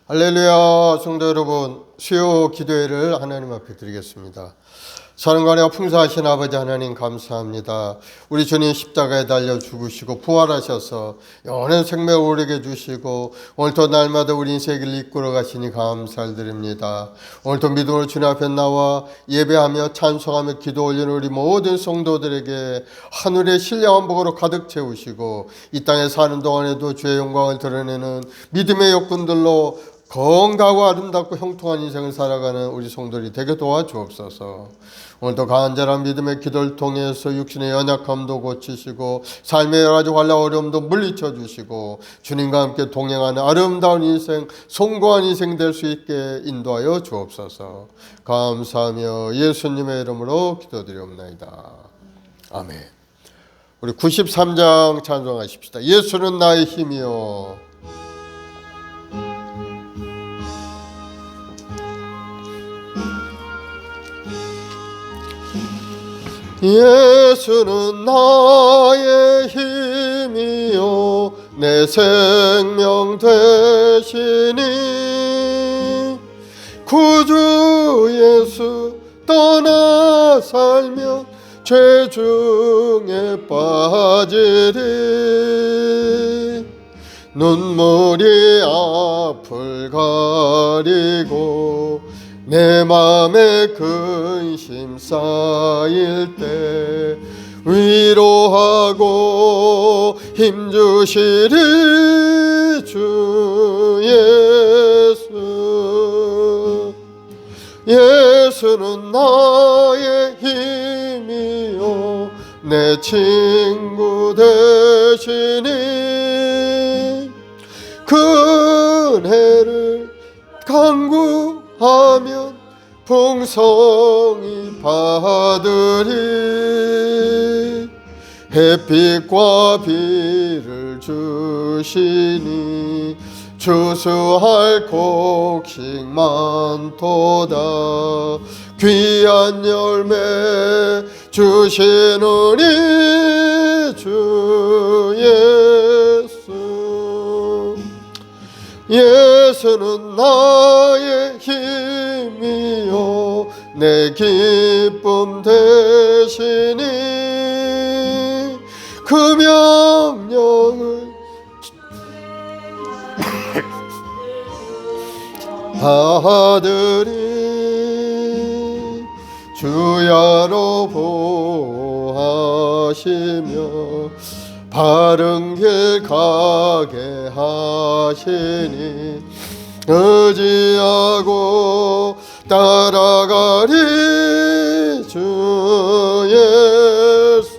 할렐루야. 성도 여러분, 수요 기도회를 하나님 앞에 드리겠습니다. 사랑관이와 풍성하신 아버지 하나님 감사합니다. 우리 주님 십자가에 달려 죽으시고 부활하셔서 영원한 생명을 오르게 주시고 오늘도 날마다 우리 인생을 이끌어 가시니 감사드립니다. 오늘도 믿음으로 주님 앞에 나와 예배하며 찬송하며 기도 올리는 우리 모든 성도들에게 하늘의 신령한 복으로 가득 채우시고 이 땅에 사는 동안에도 주의 영광을 드러내는 믿음의 역군들로 건강하고 아름답고 형통한 인생을 살아가는 우리 성도들이 되게 도와주옵소서. 오늘도 간절한 믿음의 기도를 통해서 육신의 연약함도 고치시고 삶의 여러 가지 환난 어려움도 물리쳐 주시고 주님과 함께 동행하는 아름다운 인생, 성공한 인생 될 수 있게 인도하여 주옵소서. 감사하며 예수님의 이름으로 기도드리옵나이다. 아멘. 우리 93장 찬송하십시다. 예수는 나의 힘이요. 예수는 나의 힘이요 내 생명 되시니 구주 예수 떠나 살면 죄 중에 빠지리 눈물이 앞을 가리고 내 맘에 근심 쌓일 때 위로하고 힘주시리 주 예수. 예수는 나의 힘이요 내 친구 되시니 그 은혜를 간구하면 풍성히 받으리 햇빛과 비를 주시니 추수할 곡식 많도다 귀한 열매 주시느니 주 예수. 예수는 나의 힘이요 내 기쁨 되시니 그 명령을 받으리 주야로 보호하시며 바른 길 가게 하시니 의지하고 따라가리 주 예수.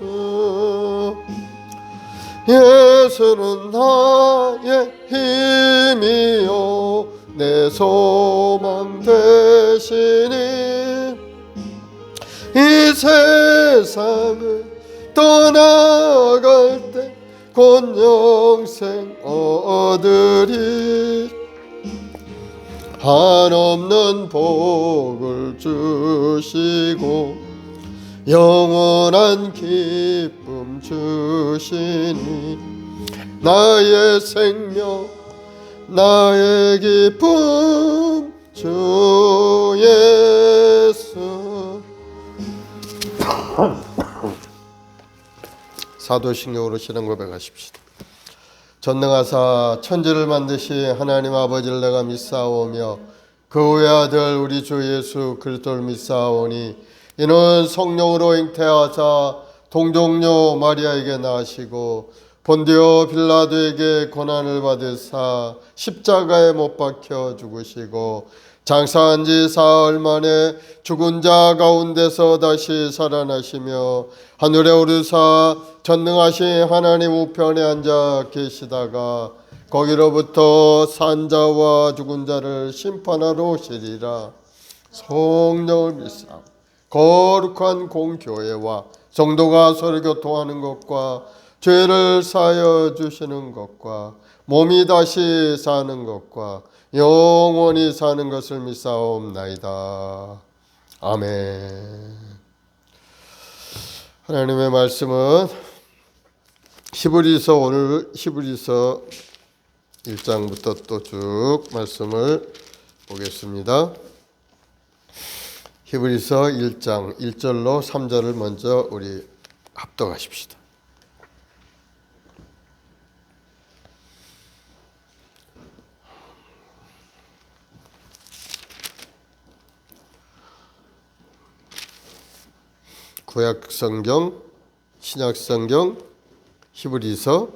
예수는 나의 힘이요 내 소망 되시니 이 세상을 떠나갈 때 곧 영생 얻으리 한없는 복을 주시고 영원한 기쁨 주시니 나의 생명 나의 기쁨 주 예수. 사도신경으로 신앙 고백하십시다. 전능하사 천지를 만드신 하나님 아버지를 내가 믿사오며 그 외아들 우리 주 예수 그리스도를 믿사오니 이는 성령으로 잉태하사 동정녀 마리아에게 나시고 본디오 빌라도에게 고난을 받으사 십자가에 못 박혀 죽으시고 장사한 지 사흘 만에 죽은 자 가운데서 다시 살아나시며 하늘에 오르사 전능하신 하나님 우편에 앉아 계시다가 거기로부터 산 자와 죽은 자를 심판하러 오시리라. 성령을 믿사 거룩한 공교회와 성도가 서로 교통하는 것과 죄를 사하여 주시는 것과 몸이 다시 사는 것과 영원히 사는 것을 믿사옵나이다. 아멘. 하나님의 말씀은 오늘 히브리서 1장부터 또 쭉 말씀을 보겠습니다. 히브리서 1장 1절로 3절을 먼저 우리 합독하십시다. 구약 성경, 신약 성경, 히브리서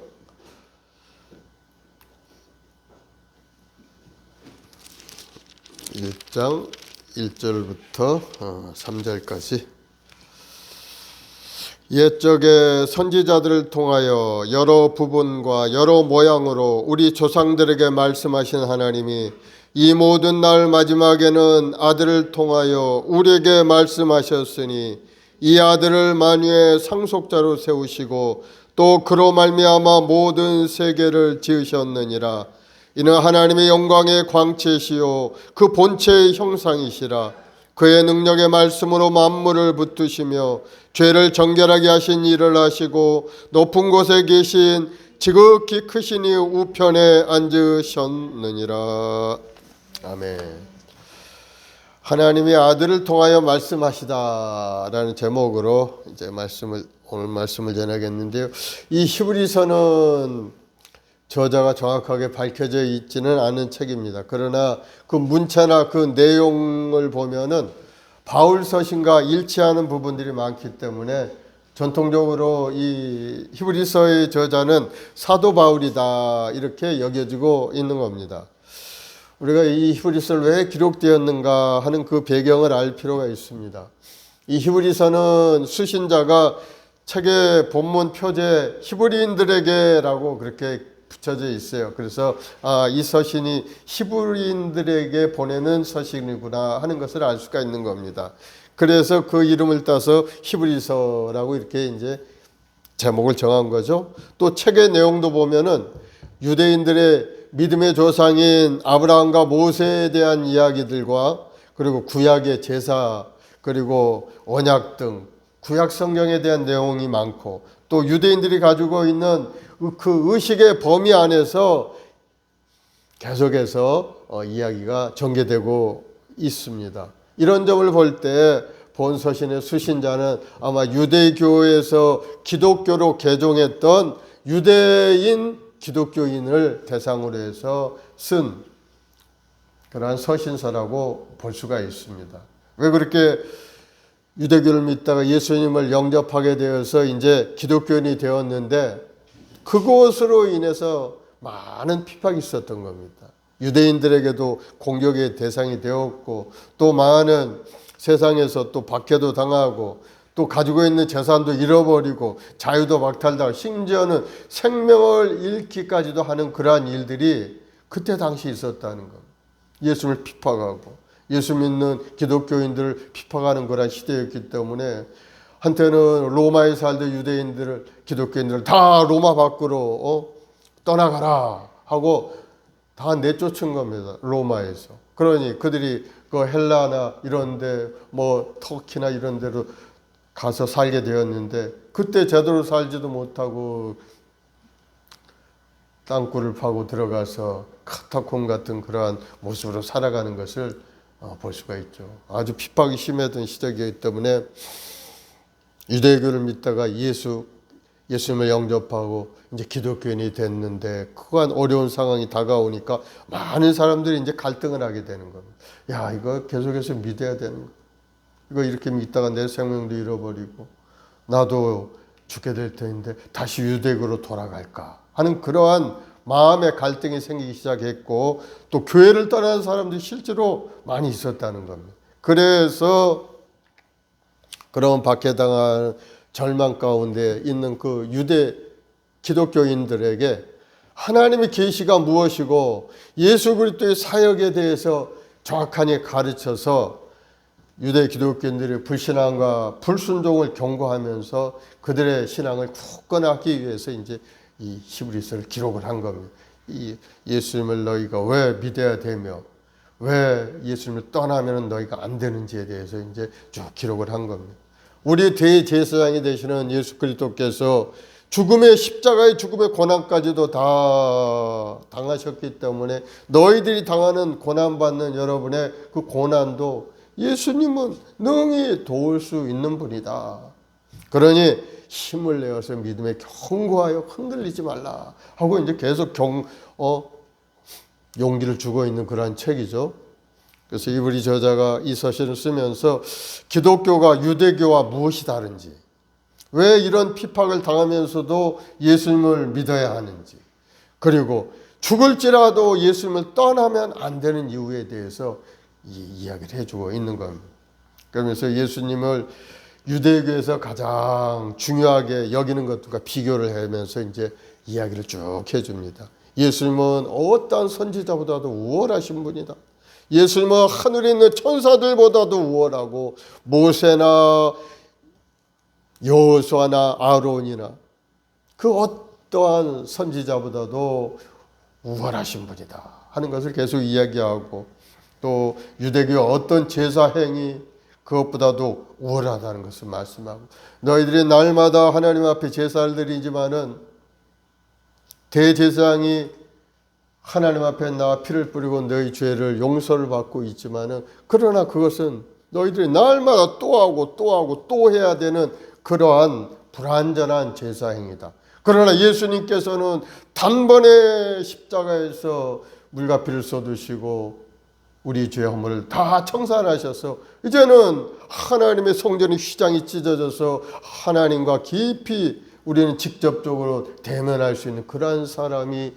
1장 1절부터 3절까지. 옛적에 선지자들을 통하여 여러 부분과 여러 모양으로 우리 조상들에게 말씀하신 하나님이 이 모든 날 마지막에는 아들을 통하여 우리에게 말씀하셨으니 이 아들을 만유의 상속자로 세우시고 또 그로 말미암아 모든 세계를 지으셨느니라. 이는 하나님의 영광의 광채시요 그 본체의 형상이시라. 그의 능력의 말씀으로 만물을 붙드시며 죄를 정결하게 하신 일을 하시고 높은 곳에 계신 지극히 크신 이 우편에 앉으셨느니라. 아멘. 하나님이 아들을 통하여 말씀하시다라는 제목으로 이제 오늘 말씀을 전하겠는데요. 이 히브리서는 저자가 정확하게 밝혀져 있지는 않은 책입니다. 그러나 그 문체나 그 내용을 보면은 바울 서신과 일치하는 부분들이 많기 때문에 전통적으로 이 히브리서의 저자는 사도 바울이다 이렇게 여겨지고 있는 겁니다. 우리가 이 히브리서를 왜 기록되었는가 하는 그 배경을 알 필요가 있습니다. 이 히브리서는 수신자가 책의 본문 표제 히브리인들에게라고 그렇게 붙여져 있어요. 그래서 이 서신이 히브리인들에게 보내는 서신이구나 하는 것을 알 수가 있는 겁니다. 그래서 그 이름을 따서 히브리서라고 이렇게 이제 제목을 정한 거죠. 또 책의 내용도 보면은 유대인들의 믿음의 조상인 아브라함과 모세에 대한 이야기들과 그리고 구약의 제사 그리고 언약 등 구약 성경에 대한 내용이 많고 또 유대인들이 가지고 있는 그 의식의 범위 안에서 계속해서 이야기가 전개되고 있습니다. 이런 점을 볼 때 본 서신의 수신자는 아마 유대교에서 기독교로 개종했던 유대인 기독교인을 대상으로 해서 쓴 그러한 서신서라고 볼 수가 있습니다. 왜 그렇게 유대교를 믿다가 예수님을 영접하게 되어서 이제 기독교인이 되었는데 그것으로 인해서 많은 핍박이 있었던 겁니다. 유대인들에게도 공격의 대상이 되었고 또 많은 세상에서 또 박해도 당하고 또 가지고 있는 재산도 잃어버리고 자유도 박탈당하고 심지어는 생명을 잃기까지도 하는 그러한 일들이 그때 당시 있었다는 겁니다. 예수님을 핍박하고 예수 믿는 기독교인들을 핍박하는 그런 시대였기 때문에 한때는 로마에 살던 유대인들을 기독교인들을 다 로마 밖으로 떠나가라 하고 다 내쫓은 겁니다. 로마에서. 그러니 그들이 그 헬라나 이런데 뭐 터키나 이런 데로 가서 살게 되었는데 그때 제대로 살지도 못하고 땅굴을 파고 들어가서 카타콤 같은 그러한 모습으로 살아가는 것을 볼 수가 있죠. 아주 핍박이 심했던 시대이기 때문에 유대교를 믿다가 예수님을 영접하고 이제 기독교인이 됐는데 그간 어려운 상황이 다가오니까 많은 사람들이 이제 갈등을 하게 되는 겁니다. 야, 이거 계속해서 믿어야 되는 거. 이거 이렇게 믿다가 내 생명도 잃어버리고 나도 죽게 될 텐데 다시 유대교로 돌아갈까 하는 그러한 마음의 갈등이 생기기 시작했고 또 교회를 떠나는 사람들이 실제로 많이 있었다는 겁니다. 그래서 그런 박해당한 절망 가운데 있는 그 유대 기독교인들에게 하나님의 계시가 무엇이고 예수 그리스도의 사역에 대해서 정확하게 가르쳐서 유대 기독교인들의 불신앙과 불순종을 경고하면서 그들의 신앙을 굳건하기 위해서 이제 이 히브리서를 기록을 한 겁니다. 이 예수님을 너희가 왜 믿어야 되며 왜 예수님을 떠나면 너희가 안 되는지에 대해서 이제 쭉 기록을 한 겁니다. 우리 대제사장이 되시는 예수 그리스도께서 죽음의 십자가의 죽음의 고난까지도 다 당하셨기 때문에 너희들이 당하는 고난받는 여러분의 그 고난도 예수님은 능히 도울 수 있는 분이다. 그러니 힘을 내어서 믿음에 견고하여 흔들리지 말라 하고 이제 계속 용기를 주고 있는 그러한 책이죠. 그래서 이브리 저자가 이 서신을 쓰면서 기독교가 유대교와 무엇이 다른지, 왜 이런 핍박을 당하면서도 예수님을 믿어야 하는지, 그리고 죽을지라도 예수님을 떠나면 안 되는 이유에 대해서 이야기를 해주고 있는 겁니다. 그러면서 예수님을 유대교에서 가장 중요하게 여기는 것들과 비교를 하면서 이제 이야기를 쭉 해줍니다. 예수님은 어떠한 선지자보다도 우월하신 분이다. 예수님은 하늘에 있는 천사들보다도 우월하고 모세나 여호수아나 아론이나 그 어떠한 선지자보다도 우월하신 분이다 하는 것을 계속 이야기하고, 또 유대교 어떤 제사 행위 그것보다도 우월하다는 것을 말씀하고, 너희들이 날마다 하나님 앞에 제사를 드리지만은 대제사장이 하나님 앞에 나와 피를 뿌리고 너희 죄를 용서를 받고 있지만은, 그러나 그것은 너희들이 날마다 또 하고 또 하고 또 해야 되는 그러한 불완전한 제사 행위다. 그러나 예수님께서는 단번에 십자가에서 물과 피를 쏟으시고 우리 죄 허물을 다 청산하셔서 이제는 하나님의 성전의 휘장이 찢어져서 하나님과 깊이 우리는 직접적으로 대면할 수 있는 그러한 사람이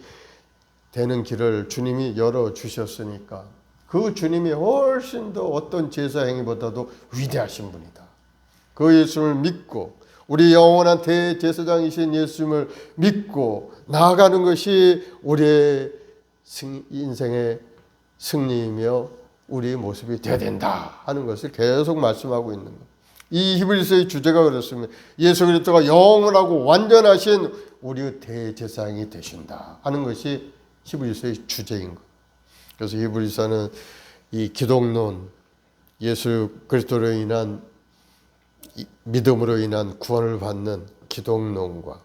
되는 길을 주님이 열어주셨으니까 그 주님이 훨씬 더 어떤 제사 행위보다도 위대하신 분이다. 그 예수를 믿고 우리 영원한 대제사장이신 예수님을 믿고 나아가는 것이 우리의 인생의 승리이며 우리의 모습이 되어야 된다 하는 것을 계속 말씀하고 있는 것. 이 히브리서의 주제가 그렇습니다. 예수 그리스도가 영원하고 완전하신 우리의 대제사장이 되신다 하는 것이 히브리서의 주제인 것. 그래서 히브리서는 이 기독론, 예수 그리스도로 인한 믿음으로 인한 구원을 받는 기독론과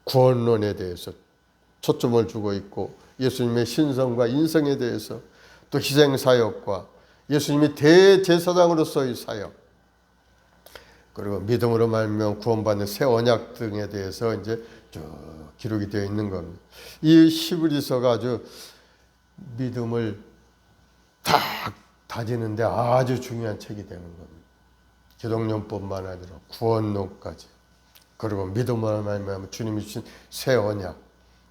구원론에 대해서 초점을 주고 있고, 예수님의 신성과 인성에 대해서, 또 희생사역과 예수님이 대제사장으로서의 사역, 그리고 믿음으로 말미암아 구원받는 새 언약 등에 대해서 이제 쭉 기록이 되어 있는 겁니다. 이 히브리서가 아주 믿음을 딱 다지는데 아주 중요한 책이 되는 겁니다. 기독론뿐만 아니라 구원론까지, 그리고 믿음으로 말미암아 주님이 주신 새 언약,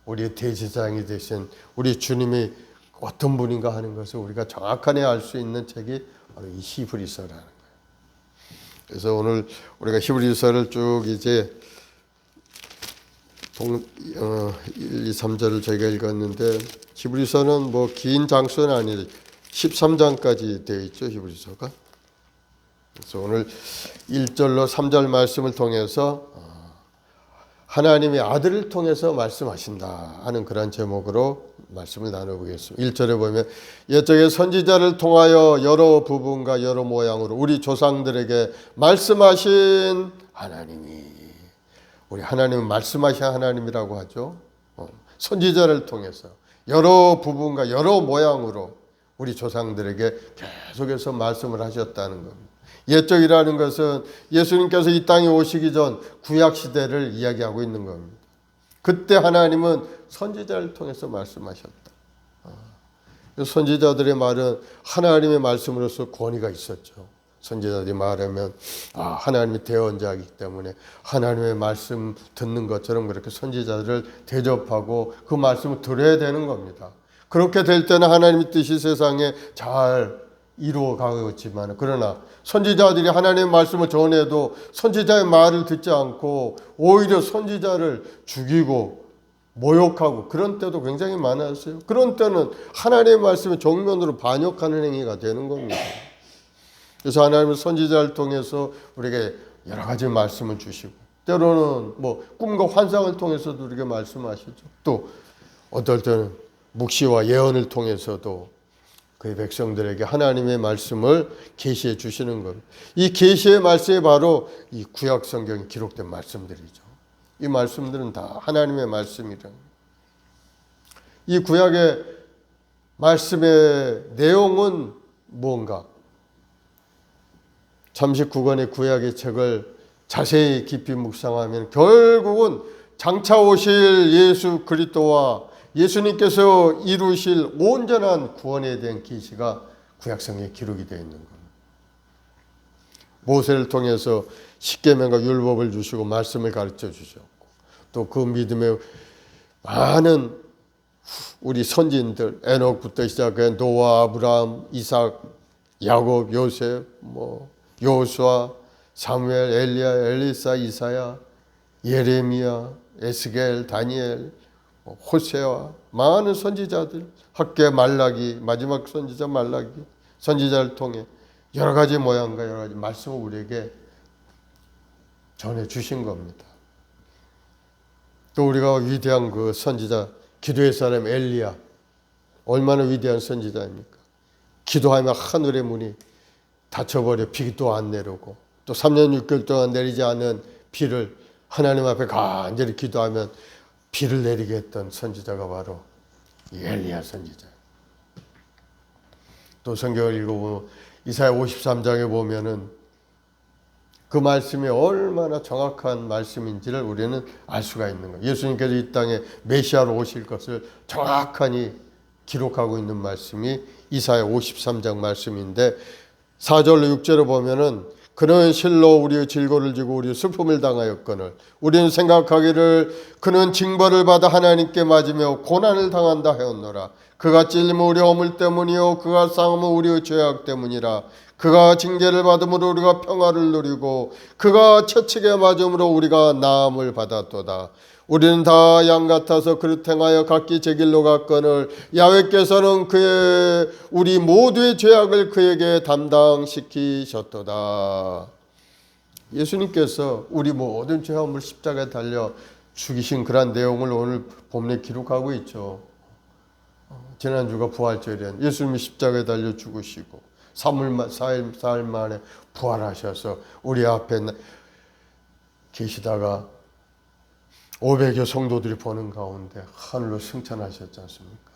우리의 대제사장이 되신 우리 주님이 어떤 분인가 하는 것을 우리가 정확하게 알 수 있는 책이 바로 이 히브리서라는 거예요. 그래서 오늘 우리가 히브리서를 쭉 이제 1, 2, 3절을 저희가 읽었는데, 히브리서는 뭐 긴 장수는 아니에요. 13장까지 되어 있죠, 히브리서가. 그래서 오늘 1절로 3절 말씀을 통해서 하나님의 아들을 통해서 말씀하신다 하는 그런 제목으로 말씀을 나눠보겠습니다. 1절에 보면 옛적에 선지자를 통하여 여러 부분과 여러 모양으로 우리 조상들에게 말씀하신 하나님이, 우리 하나님은 말씀하신 하나님이라고 하죠. 선지자를 통해서 여러 부분과 여러 모양으로 우리 조상들에게 계속해서 말씀을 하셨다는 겁니다. 옛적이라는 것은 예수님께서 이 땅에 오시기 전 구약시대를 이야기하고 있는 겁니다. 그때 하나님은 선지자를 통해서 말씀하셨다. 선지자들의 말은 하나님의 말씀으로서 권위가 있었죠. 선지자들이 말하면 하나님이 대언자이기 때문에 하나님의 말씀 듣는 것처럼 그렇게 선지자들을 대접하고 그 말씀을 들어야 되는 겁니다. 그렇게 될 때는 하나님의 뜻이 세상에 잘 이루어가겠지만, 그러나 선지자들이 하나님의 말씀을 전해도 선지자의 말을 듣지 않고 오히려 선지자를 죽이고 모욕하고 그런 때도 굉장히 많았어요. 그런 때는 하나님의 말씀을 정면으로 반역하는 행위가 되는 겁니다. 그래서 하나님은 선지자를 통해서 우리에게 여러 가지 말씀을 주시고, 때로는 뭐 꿈과 환상을 통해서도 우리에게 말씀하시죠. 또 어떨 때는 묵시와 예언을 통해서도 그의 백성들에게 하나님의 말씀을 계시해 주시는 겁니다. 이 계시의 말씀이 바로 이 구약 성경에 기록된 말씀들이죠. 이 말씀들은 다 하나님의 말씀이라. 이 구약의 말씀의 내용은 뭔가? 39권의 구약의 책을 자세히 깊이 묵상하면 결국은 장차 오실 예수 그리스도와 예수님께서 이루실 온전한 구원에 대한 계시가 구약성에 기록이 되어 있는 겁니다. 모세를 통해서 십계명과 율법을 주시고 말씀을 가르쳐 주셨고 또 그 믿음의 많은 우리 선진들 에녹부터 시작해 노아, 아브라함, 이삭, 야곱, 요셉, 여호수아, 사무엘, 엘리야, 엘리사, 이사야, 예레미야, 에스겔, 다니엘, 호세와 많은 선지자들, 학계 말라기, 마지막 선지자 말라기, 선지자를 통해 여러 가지 모양과 여러 가지 말씀을 우리에게 전해 주신 겁니다. 또 우리가 위대한 그 선지자, 기도의 사람 엘리야, 얼마나 위대한 선지자입니까? 기도하면 하늘의 문이 닫혀버려 비도 안 내리고 또 3년 6개월 동안 내리지 않은 비를 하나님 앞에 간절히 기도하면 비를 내리게 했던 선지자가 바로 이 엘리야 선지자예요. 또 성경을 읽어보면 이사야 53장에 보면은 그 말씀이 얼마나 정확한 말씀인지를 우리는 알 수가 있는 거예요. 예수님께서 이 땅에 메시아로 오실 것을 정확하니 기록하고 있는 말씀이 이사야 53장 말씀인데 4절로 6절을 보면은 그는 실로 우리의 질고를 지고 우리의 슬픔을 당하였거늘 우리는 생각하기를 그는 징벌을 받아 하나님께 맞으며 고난을 당한다 하였노라. 그가 찔림은 우리의 허물 때문이요 그가 싸움은 우리의 죄악 때문이라. 그가 징계를 받음으로 우리가 평화를 누리고 그가 채찍에 맞음으로 우리가 나음을 받았도다. 우리는 다 양 같아서 그릇 행하여 각기 제 길로 갔거늘 야훼께서는 그의 우리 모두의 죄악을 그에게 담당시키셨도다. 예수님께서 우리 모든 죄악을 십자가에 달려 죽이신 그런 내용을 오늘 본문에 기록하고 있죠. 지난주가 부활절이었는데 예수님이 십자가에 달려 죽으시고 4일 만에 부활하셔서 우리 앞에 계시다가 500여 성도들이 보는 가운데 하늘로 승천하셨지 않습니까?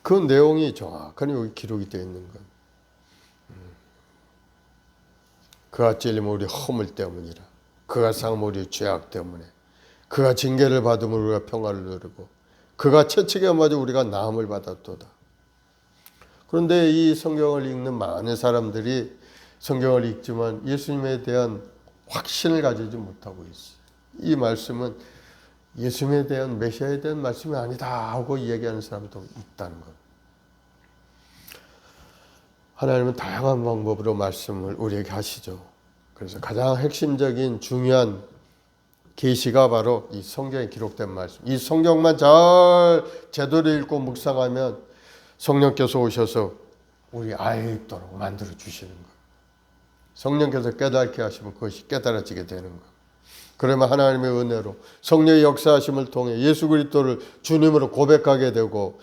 그 내용이 정확하게 여기 기록이 되어 있는 것. 그가 찔림은 우리 허물 때문이라. 그가 상함은 우리 죄악 때문에. 그가 징계를 받으면 우리가 평화를 누리고 그가 채찍에 맞아 우리가 나음을 받았도다. 그런데 이 성경을 읽는 많은 사람들이 성경을 읽지만 예수님에 대한 확신을 가지지 못하고 있어요. 이 말씀은 예수님에 대한 메시아에 대한 말씀이 아니다 하고 얘기하는 사람도 있다는 것. 하나님은 다양한 방법으로 말씀을 우리에게 하시죠. 그래서 가장 핵심적인 중요한 계시가 바로 이 성경에 기록된 말씀. 이 성경만 잘 제대로 읽고 묵상하면 성령께서 오셔서 우리 알 있도록 만들어 주시는 것. 성령께서 깨닫게 하시면 그것이 깨달아지게 되는 것. 그러면 하나님의 은혜로 성령의 역사하심을 통해 예수 그리스도를 주님으로 고백하게 되고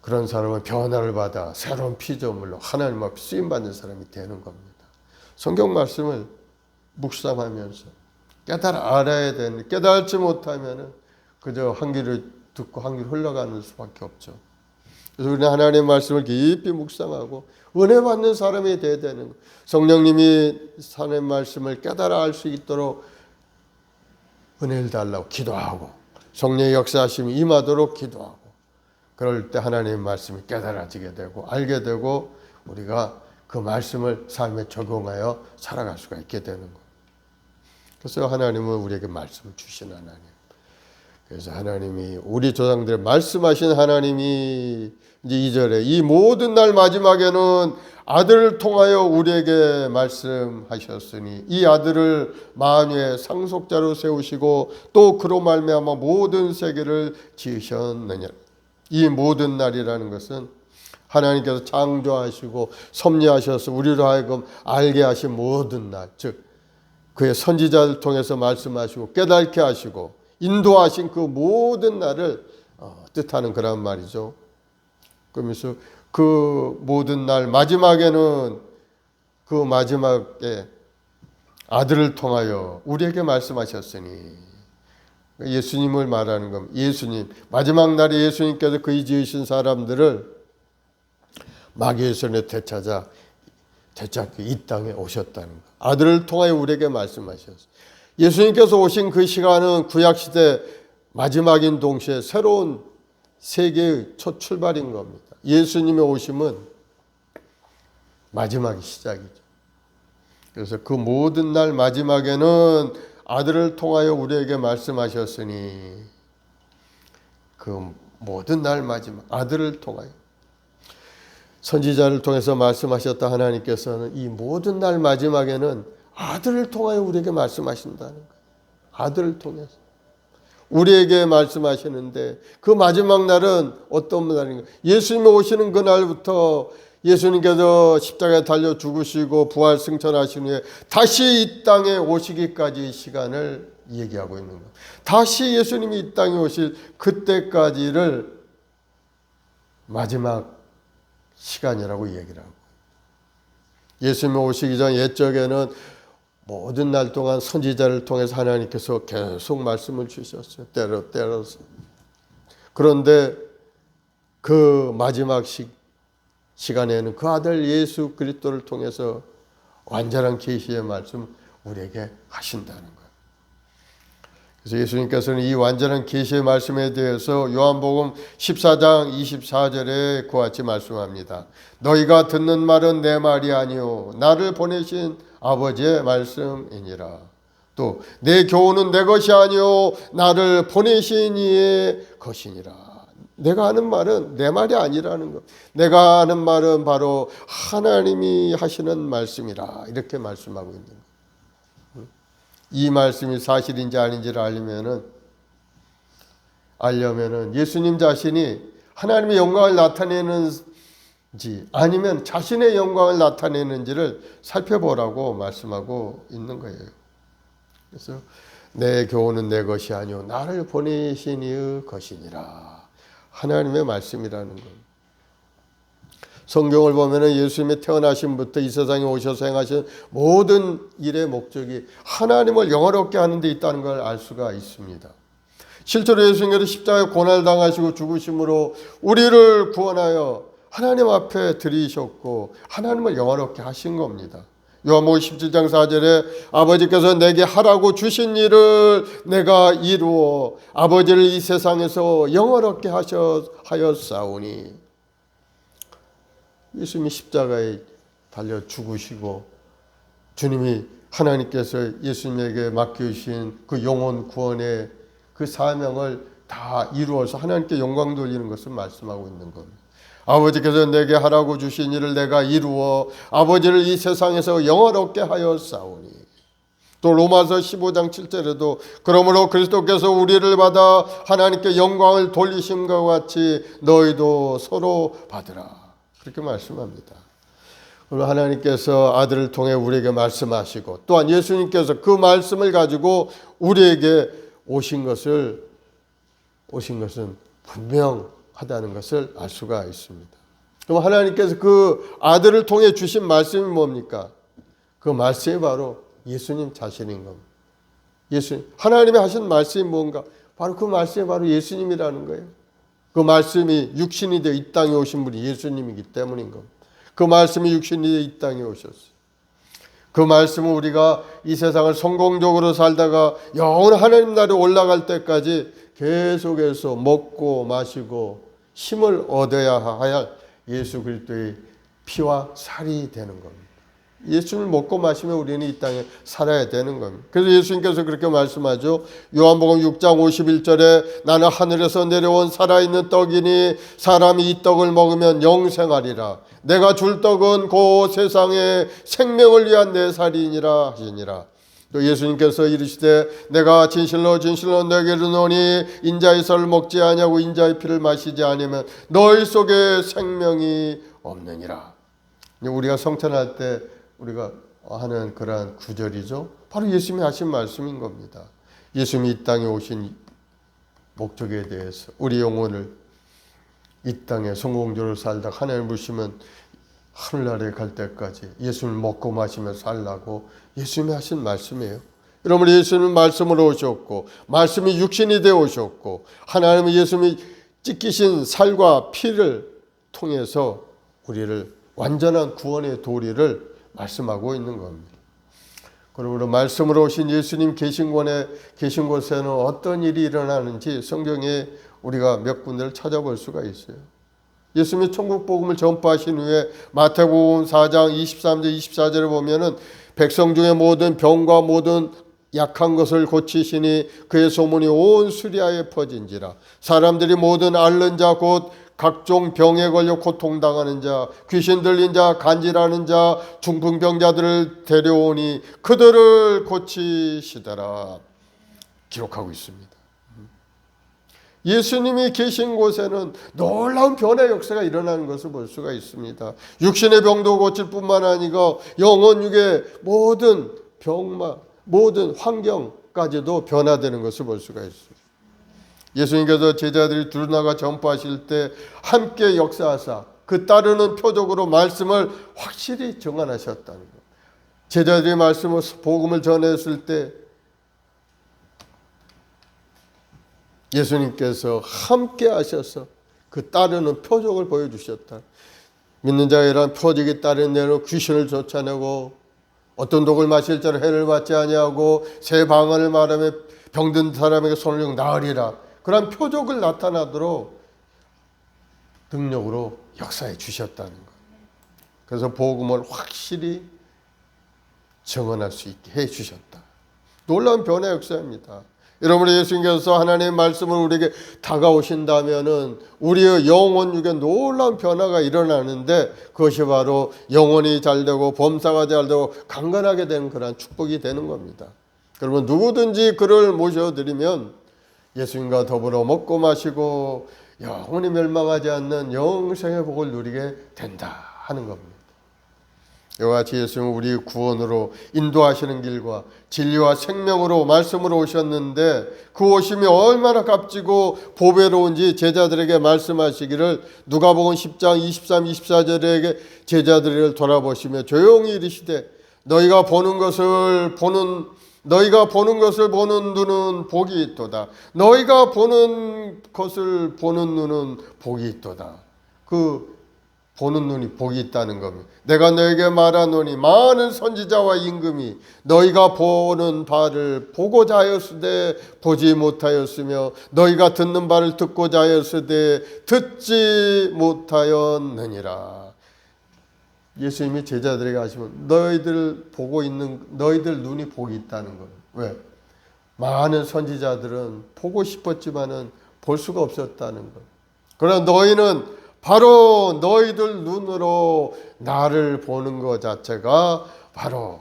그런 사람은 변화를 받아 새로운 피조물로 하나님 앞에 쓰임받는 사람이 되는 겁니다. 성경 말씀을 묵상하면서 깨달아 알아야 되는데 깨달지 못하면 그저 한 길을 듣고 한 길 흘러가는 수밖에 없죠. 그래서 우리는 하나님의 말씀을 깊이 묵상하고 은혜 받는 사람이 되어야 되는 거예요. 성령님이 하나님의 말씀을 깨달아 알 수 있도록 은혜를 달라고 기도하고 성령의 역사하심이 임하도록 기도하고 그럴 때 하나님의 말씀이 깨달아지게 되고 알게 되고 우리가 그 말씀을 삶에 적용하여 살아갈 수가 있게 되는 거예요. 그래서 하나님은 우리에게 말씀을 주신 하나님. 그래서 하나님이 우리 조상들 말씀하신 하나님이 이제 2절에 이 모든 날 마지막에는 아들을 통하여 우리에게 말씀하셨으니 이 아들을 만유의 상속자로 세우시고 또 그로 말미암아 모든 세계를 지으셨느냐. 이 모든 날이라는 것은 하나님께서 창조하시고 섭리하셔서 우리로 하여금 알게 하신 모든 날, 즉 그의 선지자를 통해서 말씀하시고 깨닫게 하시고 인도하신 그 모든 날을 뜻하는 그런 말이죠. 그러면서 그 모든 날 마지막에는 그 마지막에 아들을 통하여 우리에게 말씀하셨으니, 예수님을 말하는 겁니다. 예수님, 마지막 날에 예수님께서 그의 지으신 사람들을 마귀의 손에 되찾기 이 땅에 오셨다는 것. 아들을 통하여 우리에게 말씀하셨어요. 예수님께서 오신 그 시간은 구약시대 마지막인 동시에 새로운 세계의 첫 출발인 겁니다. 예수님의 오심은 마지막의 시작이죠. 그래서 그 모든 날 마지막에는 아들을 통하여 우리에게 말씀하셨으니, 그 모든 날 마지막 아들을 통하여 선지자를 통해서 말씀하셨다 하나님께서는 이 모든 날 마지막에는 아들을 통하여 우리에게 말씀하신다는 거예요. 아들을 통해서 우리에게 말씀하시는데, 그 마지막 날은 어떤 날인가? 예수님이 오시는 그날부터 예수님께서 십자가에 달려 죽으시고 부활 승천하신 후에 다시 이 땅에 오시기까지의 시간을 얘기하고 있는 거예요. 다시 예수님이 이 땅에 오실 그때까지를 마지막 시간이라고 얘기를 하고, 예수님이 오시기 전 옛적에는 모든 날 동안 선지자를 통해서 하나님께서 계속 말씀을 주셨어요. 때려서. 그런데 그 마지막 시간에는 그 아들 예수 그리스도를 통해서 완전한 계시의 말씀 우리에게 하신다는 거예요. 그래서 예수님께서는 이 완전한 계시의 말씀에 대해서 요한복음 14장 24절에 그와 같이 말씀합니다. 너희가 듣는 말은 내 말이 아니요 나를 보내신 아버지의 말씀이니라. 또 내 교훈은 내 것이 아니요 나를 보내신 이의 것이니라. 내가 하는 말은 내 말이 아니라는 것. 내가 하는 말은 바로 하나님이 하시는 말씀이라. 이렇게 말씀하고 있는 것. 이 말씀이 사실인지 아닌지를 알려면은 예수님 자신이 하나님의 영광을 나타내는지 아니면 자신의 영광을 나타내는지를 살펴보라고 말씀하고 있는 거예요. 그래서 내 교훈은 내 것이 아니요 나를 보내신 이의 것이니라. 하나님의 말씀이라는 것. 성경을 보면은 예수님이 태어나심부터 이 세상에 오셔서 행하신 모든 일의 목적이 하나님을 영화롭게 하는 데 있다는 걸 알 수가 있습니다. 실제로 예수님께서 십자가에 고난당하시고 죽으심으로 우리를 구원하여 하나님 앞에 들이셨고 하나님을 영화롭게 하신 겁니다. 요한복음 17장 4절에 아버지께서 내게 하라고 주신 일을 내가 이루어 아버지를 이 세상에서 영화롭게 하였사오니, 예수님이 십자가에 달려 죽으시고 주님이 하나님께서 예수님에게 맡겨주신 그 영혼 구원의 그 사명을 다 이루어서 하나님께 영광 돌리는 것을 말씀하고 있는 겁니다. 아버지께서 내게 하라고 주신 일을 내가 이루어 아버지를 이 세상에서 영화롭게 하였사오니. 또 로마서 15장 7절에도 그러므로 그리스도께서 우리를 받아 하나님께 영광을 돌리심과 같이 너희도 서로 받으라. 그렇게 말씀합니다. 그리고 하나님께서 아들을 통해 우리에게 말씀하시고 또한 예수님께서 그 말씀을 가지고 우리에게 오신 것은 분명하다는 것을 알 수가 있습니다. 그럼 하나님께서 그 아들을 통해 주신 말씀이 뭡니까? 그 말씀이 바로 예수님 자신인 겁니다. 하나님이 하신 말씀이 뭔가? 바로 그 말씀이 바로 예수님이라는 거예요. 그 말씀이 육신이 되어 이 땅에 오신 분이 예수님이기 때문인 겁니다. 그 말씀이 육신이 되어 이 땅에 오셨어요. 그 말씀은 우리가 이 세상을 성공적으로 살다가 영원한 하나님 나라에 올라갈 때까지 계속해서 먹고 마시고 힘을 얻어야 할 예수 그리스도의 피와 살이 되는 겁니다. 예수를 먹고 마시면 우리는 이 땅에 살아야 되는 겁니다. 그래서 예수님께서 그렇게 말씀하죠. 요한복음 6장 51절에 나는 하늘에서 내려온 살아있는 떡이니 사람이 이 떡을 먹으면 영생하리라. 내가 줄 떡은 그 세상의 생명을 위한 내 살이니라 하시니라. 또 예수님께서 이르시되 내가 진실로 진실로 너에게 이르노니 인자의 살을 먹지 아니하고 인자의 피를 마시지 아니하면 너희 속에 생명이 없느니라. 우리가 성찬할 때 우리가 하는 그러한 구절이죠. 바로 예수님이 하신 말씀인 겁니다. 예수님이 이 땅에 오신 목적에 대해서 우리 영혼을 이 땅에 성공적으로 살다 하나님을 부르시면 하늘나라에 갈 때까지 예수님을 먹고 마시며 살라고 예수님이 하신 말씀이에요. 여러분, 예수님은 말씀으로 오셨고 말씀이 육신이 되어 오셨고 하나님은 예수님이 찢기신 살과 피를 통해서 우리를 완전한 구원의 도리를 말씀하고 있는 겁니다. 그러므로 말씀으로 오신 예수님 계신 곳에는 어떤 일이 일어나는지 성경에 우리가 몇 군데를 찾아볼 수가 있어요. 예수님이 천국 복음을 전파하신 후에 마태복음 4장 23절 24절에 보면은 백성 중에 모든 병과 모든 약한 것을 고치시니 그의 소문이 온 수리아에 퍼진지라. 사람들이 모든 앓는 자 곧 각종 병에 걸려 고통당하는 자, 귀신 들린 자, 간질하는 자, 중풍병자들을 데려오니 그들을 고치시더라. 기록하고 있습니다. 예수님이 계신 곳에는 놀라운 변화의 역사가 일어나는 것을 볼 수가 있습니다. 육신의 병도 고칠 뿐만 아니고 영혼육의 모든 병마, 모든 환경까지도 변화되는 것을 볼 수가 있습니다. 예수님께서 제자들이 두루나가 전파하실 때 함께 역사하사 그 따르는 표적으로 말씀을 확실히 정언하셨다는 것. 제자들이 말씀을 복음을 전했을 때 예수님께서 함께 하셔서 그 따르는 표적을 보여주셨다. 믿는 자가 이러한 표적이 따르는 대로 귀신을 쫓아내고 어떤 독을 마실 자를 해를 받지 아니하고 새 방언을 말하며 병든 사람에게 손을 나으리라. 그런 표적을 나타나도록 능력으로 역사해 주셨다는 것. 그래서 복음을 확실히 정언할 수 있게 해 주셨다. 놀라운 변화 역사입니다. 여러분, 예수님께서 하나님의 말씀을 우리에게 다가오신다면은 우리의 영혼육에 놀라운 변화가 일어나는데 그것이 바로 영혼이 잘되고 범사가 잘되고 강건하게 되는 그런 축복이 되는 겁니다. 그러면 누구든지 그를 모셔드리면 예수님과 더불어 먹고 마시고 영원히 멸망하지 않는 영생의 복을 누리게 된다 하는 겁니다. 이와 같이 예수님은 우리 구원으로 인도하시는 길과 진리와 생명으로 말씀으로 오셨는데 그 오심이 얼마나 값지고 보배로운지 제자들에게 말씀하시기를 누가복음 10장 23, 24절에게 제자들을 돌아보시며 조용히 이르시되 너희가 보는 것을 보는 눈은 복이 있도다. 너희가 보는 것을 보는 눈은 복이 있도다. 그 보는 눈이 복이 있다는 겁니다. 내가 너에게 말하노니 많은 선지자와 임금이 너희가 보는 바를 보고자 하였으되 보지 못하였으며 너희가 듣는 바를 듣고자 하였으되 듣지 못하였느니라. 예수님이 제자들에게 하시면 너희들 보고 있는 너희들 눈이 복이 있다는 거예요. 왜? 많은 선지자들은 보고 싶었지만은 볼 수가 없었다는 거예요. 그러나 너희는 바로 너희들 눈으로 나를 보는 것 자체가 바로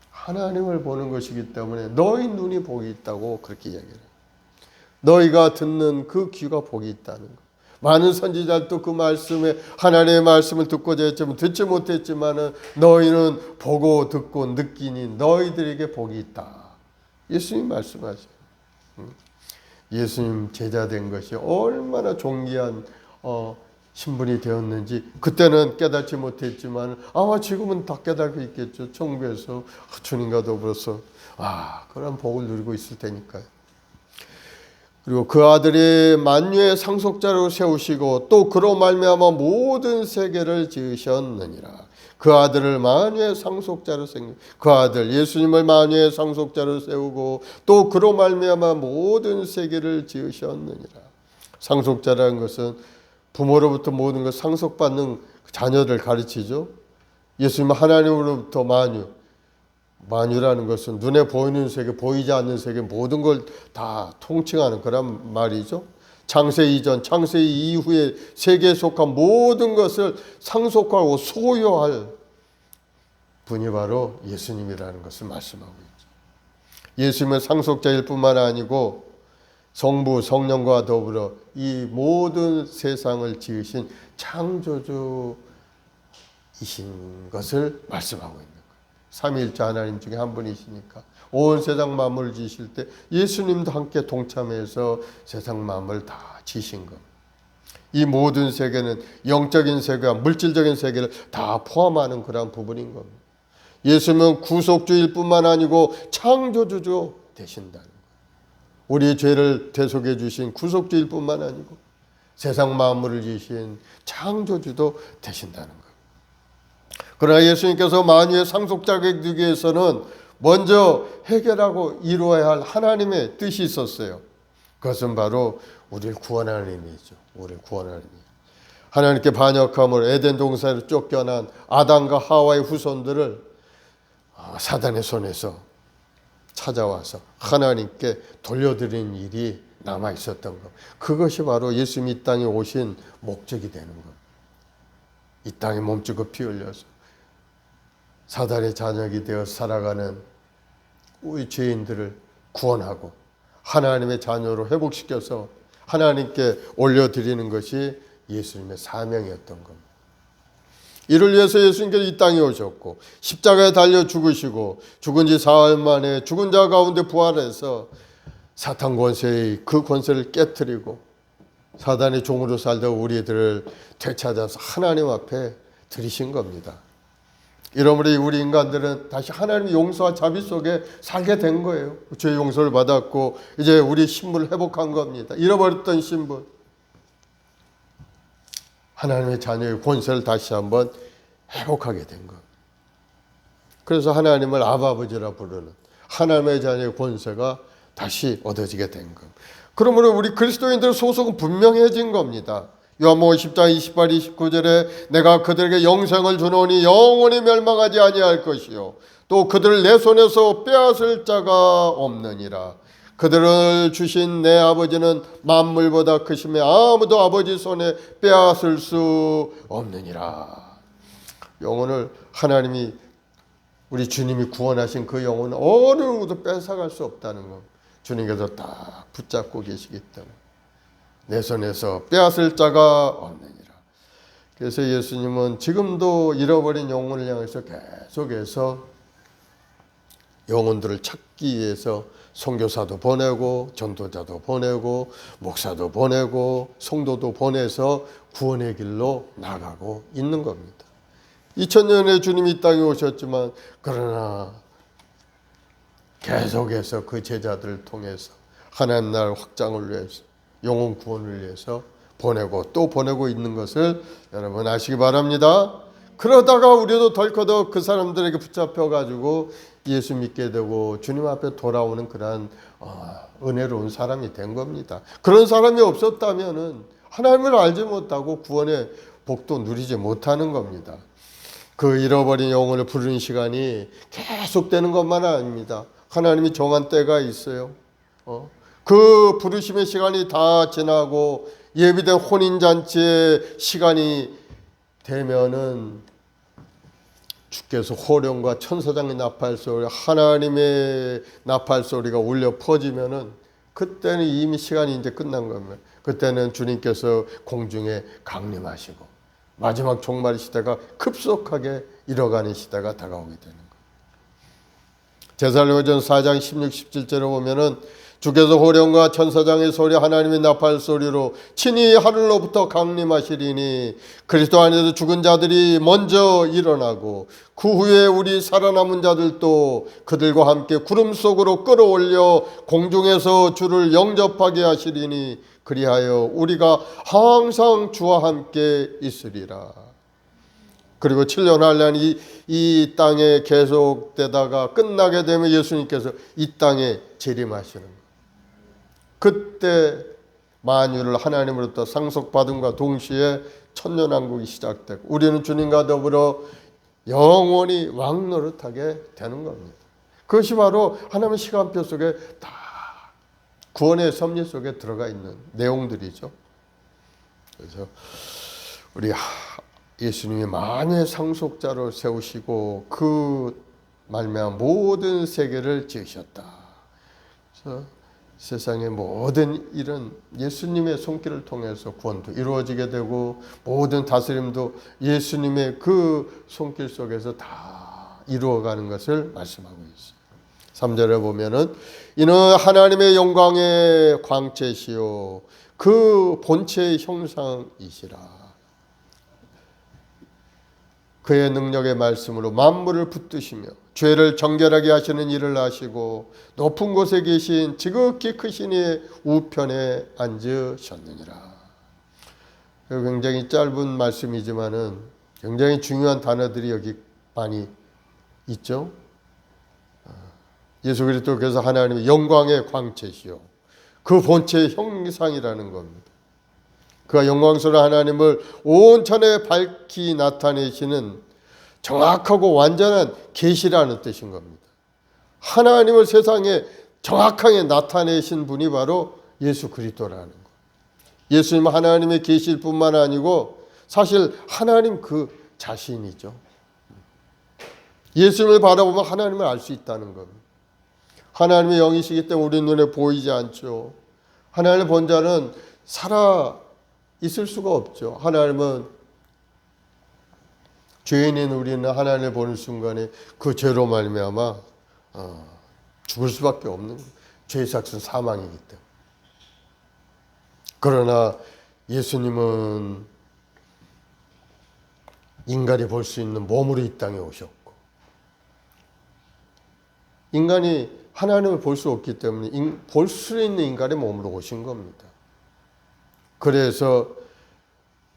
하나님을 보는 것이기 때문에 너희 눈이 복이 있다고 그렇게 이야기해요. 너희가 듣는 그 귀가 복이 있다는 것. 많은 선지자들도 그 말씀에 하나님의 말씀을 듣고자 했지만 듣지 못했지만은 너희는 보고 듣고 느끼니 너희들에게 복이 있다. 예수님 말씀하셔요. 예수님 제자 된 것이 얼마나 존귀한 신분이 되었는지 그때는 깨닫지 못했지만 아마 지금은 다 깨닫고 있겠죠. 천국에서 주님과 더불어서 그런 복을 누리고 있을 테니까요. 그리고 그 아들이 만유의 상속자로 세우시고 또 그로 말미암아 모든 세계를 지으셨느니라. 그 아들을 만유의 상속자로 그 아들 예수님을 만유의 상속자로 세우고 또 그로 말미암아 모든 세계를 지으셨느니라. 상속자라는 것은 부모로부터 모든 것 상속받는 자녀를 가르치죠. 예수님은 하나님으로부터 만유라는 것은 눈에 보이는 세계, 보이지 않는 세계 모든 걸 다 통칭하는 그런 말이죠. 창세 이전, 창세 이후에 세계에 속한 모든 것을 상속하고 소유할 분이 바로 예수님이라는 것을 말씀하고 있죠. 예수님은 상속자일 뿐만 아니고 성부, 성령과 더불어 이 모든 세상을 지으신 창조주이신 것을 말씀하고 있는 거예요. 삼위일체 하나님 중에 한 분이시니까 온 세상 만물을 지으실 때 예수님도 함께 동참해서 세상 만물을 다 지으신 겁니다. 이 모든 세계는 영적인 세계와 물질적인 세계를 다 포함하는 그러한 부분인 겁니다. 예수님은 구속주일 뿐만 아니고 창조주도 되신다는 거예요. 우리의 죄를 대속해 주신 구속주일 뿐만 아니고 세상 만물을 지으신 창조주도 되신다는 거예요. 그러나 예수님께서 만유의 상속자가 되기 위해서는 먼저 해결하고 이루어야 할 하나님의 뜻이 있었어요. 그것은 바로 우리를 구원하는 의미죠. 우리를 구원하는 의미. 하나님께 반역함으로 에덴 동산에서 쫓겨난 아담과 하와의 후손들을 사단의 손에서 찾아와서 하나님께 돌려드리는 일이 남아 있었던 것. 그것이 바로 예수님이 이 땅에 오신 목적이 되는 것. 이 땅에 몸주고 피 흘려서 사단의 자녀이 되어 살아가는 우리 죄인들을 구원하고 하나님의 자녀로 회복시켜서 하나님께 올려드리는 것이 예수님의 사명이었던 겁니다. 이를 위해서 예수님께서 이 땅에 오셨고 십자가에 달려 죽으시고 죽은 지 사흘 만에 죽은 자 가운데 부활해서 사탄 권세의 그 권세를 깨트리고 사단의 종으로 살다 우리들을 되찾아서 하나님 앞에 들이신 겁니다. 이러므로 우리 인간들은 다시 하나님의 용서와 자비 속에 살게 된 거예요. 죄의 용서를 받았고 이제 우리 신분을 회복한 겁니다. 잃어버렸던 신분, 하나님의 자녀의 권세를 다시 한번 회복하게 된 것. 그래서 하나님을 아버지라 부르는 하나님의 자녀의 권세가 다시 얻어지게 된 것. 그러므로 우리 그리스도인들의 소속은 분명해진 겁니다. 요한복음 10장 28, 29절에 내가 그들에게 영생을 주노니 영원히 멸망하지 아니할 것이요 또 그들을 내 손에서 빼앗을 자가 없느니라. 그들을 주신 내 아버지는 만물보다 크심에 아무도 아버지 손에 빼앗을 수 없느니라. 영혼을 하나님이 우리 주님이 구원하신 그 영혼은 어느 누구도 뺏어갈 수 없다는 것. 주님께서 딱 붙잡고 계시기 때문에 내 손에서 빼앗을 자가 없느니라. 그래서 예수님은 지금도 잃어버린 영혼을 향해서 계속해서 영혼들을 찾기 위해서 선교사도 보내고 전도자도 보내고 목사도 보내고 성도도 보내서 구원의 길로 나가고 있는 겁니다. 2000년에 주님이 이 땅에 오셨지만 그러나 계속해서 그 제자들을 통해서 하나님 나라 확장을 위해서 영혼 구원을 위해서 보내고 또 보내고 있는 것을 여러분 아시기 바랍니다. 그러다가 우리도 덜커덕 그 사람들에게 붙잡혀가지고 예수 믿게 되고 주님 앞에 돌아오는 그러한 은혜로운 사람이 된 겁니다. 그런 사람이 없었다면은 하나님을 알지 못하고 구원의 복도 누리지 못하는 겁니다. 그 잃어버린 영혼을 부르는 시간이 계속되는 것만 아닙니다. 하나님이 정한 때가 있어요. 그 부르심의 시간이 다 지나고 예비된 혼인잔치의 시간이 되면은 주께서 호령과 천사장의 나팔 소리, 하나님의 나팔 소리가 울려 퍼지면은 그때는 이미 시간이 이제 끝난 겁니다. 그때는 주님께서 공중에 강림하시고 마지막 종말 시대가 급속하게 이뤄가는 시대가 다가오게 되는 거예요. 데살로니가전서 4장 16, 17절에 보면은 주께서 호령과 천사장의 소리 하나님의 나팔 소리로 친히 하늘로부터 강림하시리니 그리스도 안에서 죽은 자들이 먼저 일어나고 그 후에 우리 살아남은 자들도 그들과 함께 구름 속으로 끌어올려 공중에서 주를 영접하게 하시리니 그리하여 우리가 항상 주와 함께 있으리라. 그리고 7년 환란이 이 땅에 계속되다가 끝나게 되면 예수님께서 이 땅에 재림하시는 거예요. 그때 만유를 하나님으로부터 상속받음과 동시에 천년왕국이 시작되고 우리는 주님과 더불어 영원히 왕노릇하게 되는 겁니다. 그것이 바로 하나님의 시간표 속에 다 구원의 섭리 속에 들어가 있는 내용들이죠. 그래서 우리 예수님이 만유의 상속자로 세우시고 그 말미암아 모든 세계를 지으셨다. 그래서 세상의 모든 일은 예수님의 손길을 통해서 구원도 이루어지게 되고 모든 다스림도 예수님의 그 손길 속에서 다 이루어가는 것을 말씀하고 있어요. 3절에 보면은 이는 하나님의 영광의 광채시요 그 본체의 형상이시라. 그의 능력의 말씀으로 만물을 붙드시며 죄를 정결하게 하시는 일을 하시고 높은 곳에 계신 지극히 크신 이의 우편에 앉으셨느니라. 굉장히 짧은 말씀이지만은 굉장히 중요한 단어들이 여기 많이 있죠. 예수 그리스도께서 하나님의 영광의 광채시요 그 본체의 형상이라는 겁니다. 그가 영광스러운 하나님을 온천에 밝히 나타내시는 정확하고 완전한 계시라는 뜻인 겁니다. 하나님을 세상에 정확하게 나타내신 분이 바로 예수 그리스도라는 것. 예수님은 하나님의 계시일 뿐만 아니고 사실 하나님 그 자신이죠. 예수님을 바라보면 하나님을 알 수 있다는 겁니다. 하나님의 영이시기 때문에 우리 눈에 보이지 않죠. 하나님을 본 자는 살아 있을 수가 없죠. 하나님은 죄인인 우리는 하나님을 보는 순간에 그 죄로 말미암아 죽을 수밖에 없는 죄의 삭은 사망이기 때문에. 그러나 예수님은 인간이 볼 수 있는 몸으로 이 땅에 오셨고 인간이 하나님을 볼 수 없기 때문에 볼 수 있는 인간의 몸으로 오신 겁니다. 그래서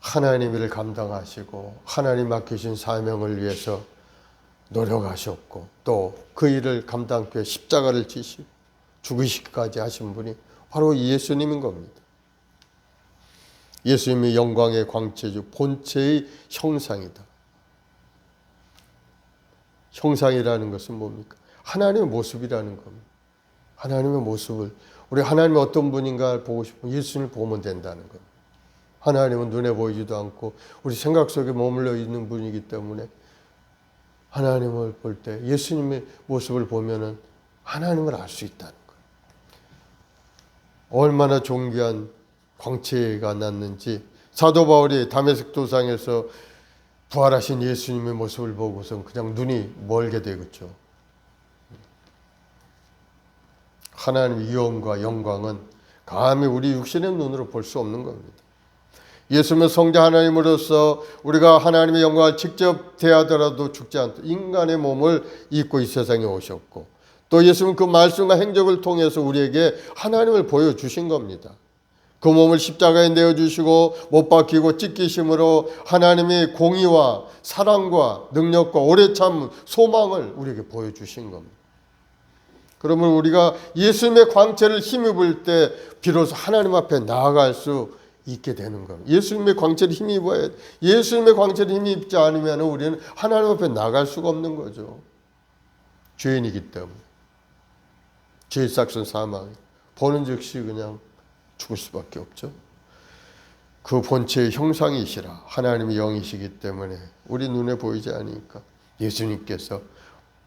하나님 일을 감당하시고 하나님 맡기신 사명을 위해서 노력하셨고 또 그 일을 감당하기 위해 십자가를 지시고 죽으시기까지 하신 분이 바로 예수님인 겁니다. 예수님이 영광의 광채주 본체의 형상이다. 형상이라는 것은 뭡니까? 하나님의 모습이라는 겁니다. 하나님의 모습을 우리 하나님이 어떤 분인가 보고 싶으면 예수님을 보면 된다는 겁니다. 하나님은 눈에 보이지도 않고 우리 생각 속에 머물러 있는 분이기 때문에 하나님을 볼 때 예수님의 모습을 보면은 하나님을 알 수 있다는 거예요. 얼마나 존귀한 광채가 났는지 사도 바울이 다메섹 도상에서 부활하신 예수님의 모습을 보고서 그냥 눈이 멀게 되겠죠. 하나님의 위엄과 영광은 감히 우리 육신의 눈으로 볼 수 없는 겁니다. 예수님은 성자 하나님으로서 우리가 하나님의 영광을 직접 대하더라도 죽지 않도록 인간의 몸을 입고 이 세상에 오셨고 또 예수님은 그 말씀과 행적을 통해서 우리에게 하나님을 보여주신 겁니다. 그 몸을 십자가에 내어주시고 못 박히고 찢기심으로 하나님의 공의와 사랑과 능력과 오래 참 소망을 우리에게 보여주신 겁니다. 그러면 우리가 예수님의 광채를 힘입을 때 비로소 하나님 앞에 나아갈 수 있게 되는 겁니다. 예수님의 광채를 힘입어야 돼. 예수님의 광채를 힘입지 않으면 우리는 하나님 앞에 나갈 수가 없는 거죠. 죄인이기 때문에. 죄의 삭은 사망. 보는 즉시 그냥 죽을 수밖에 없죠. 그 본체의 형상이시라 하나님의 영이시기 때문에 우리 눈에 보이지 않으니까 예수님께서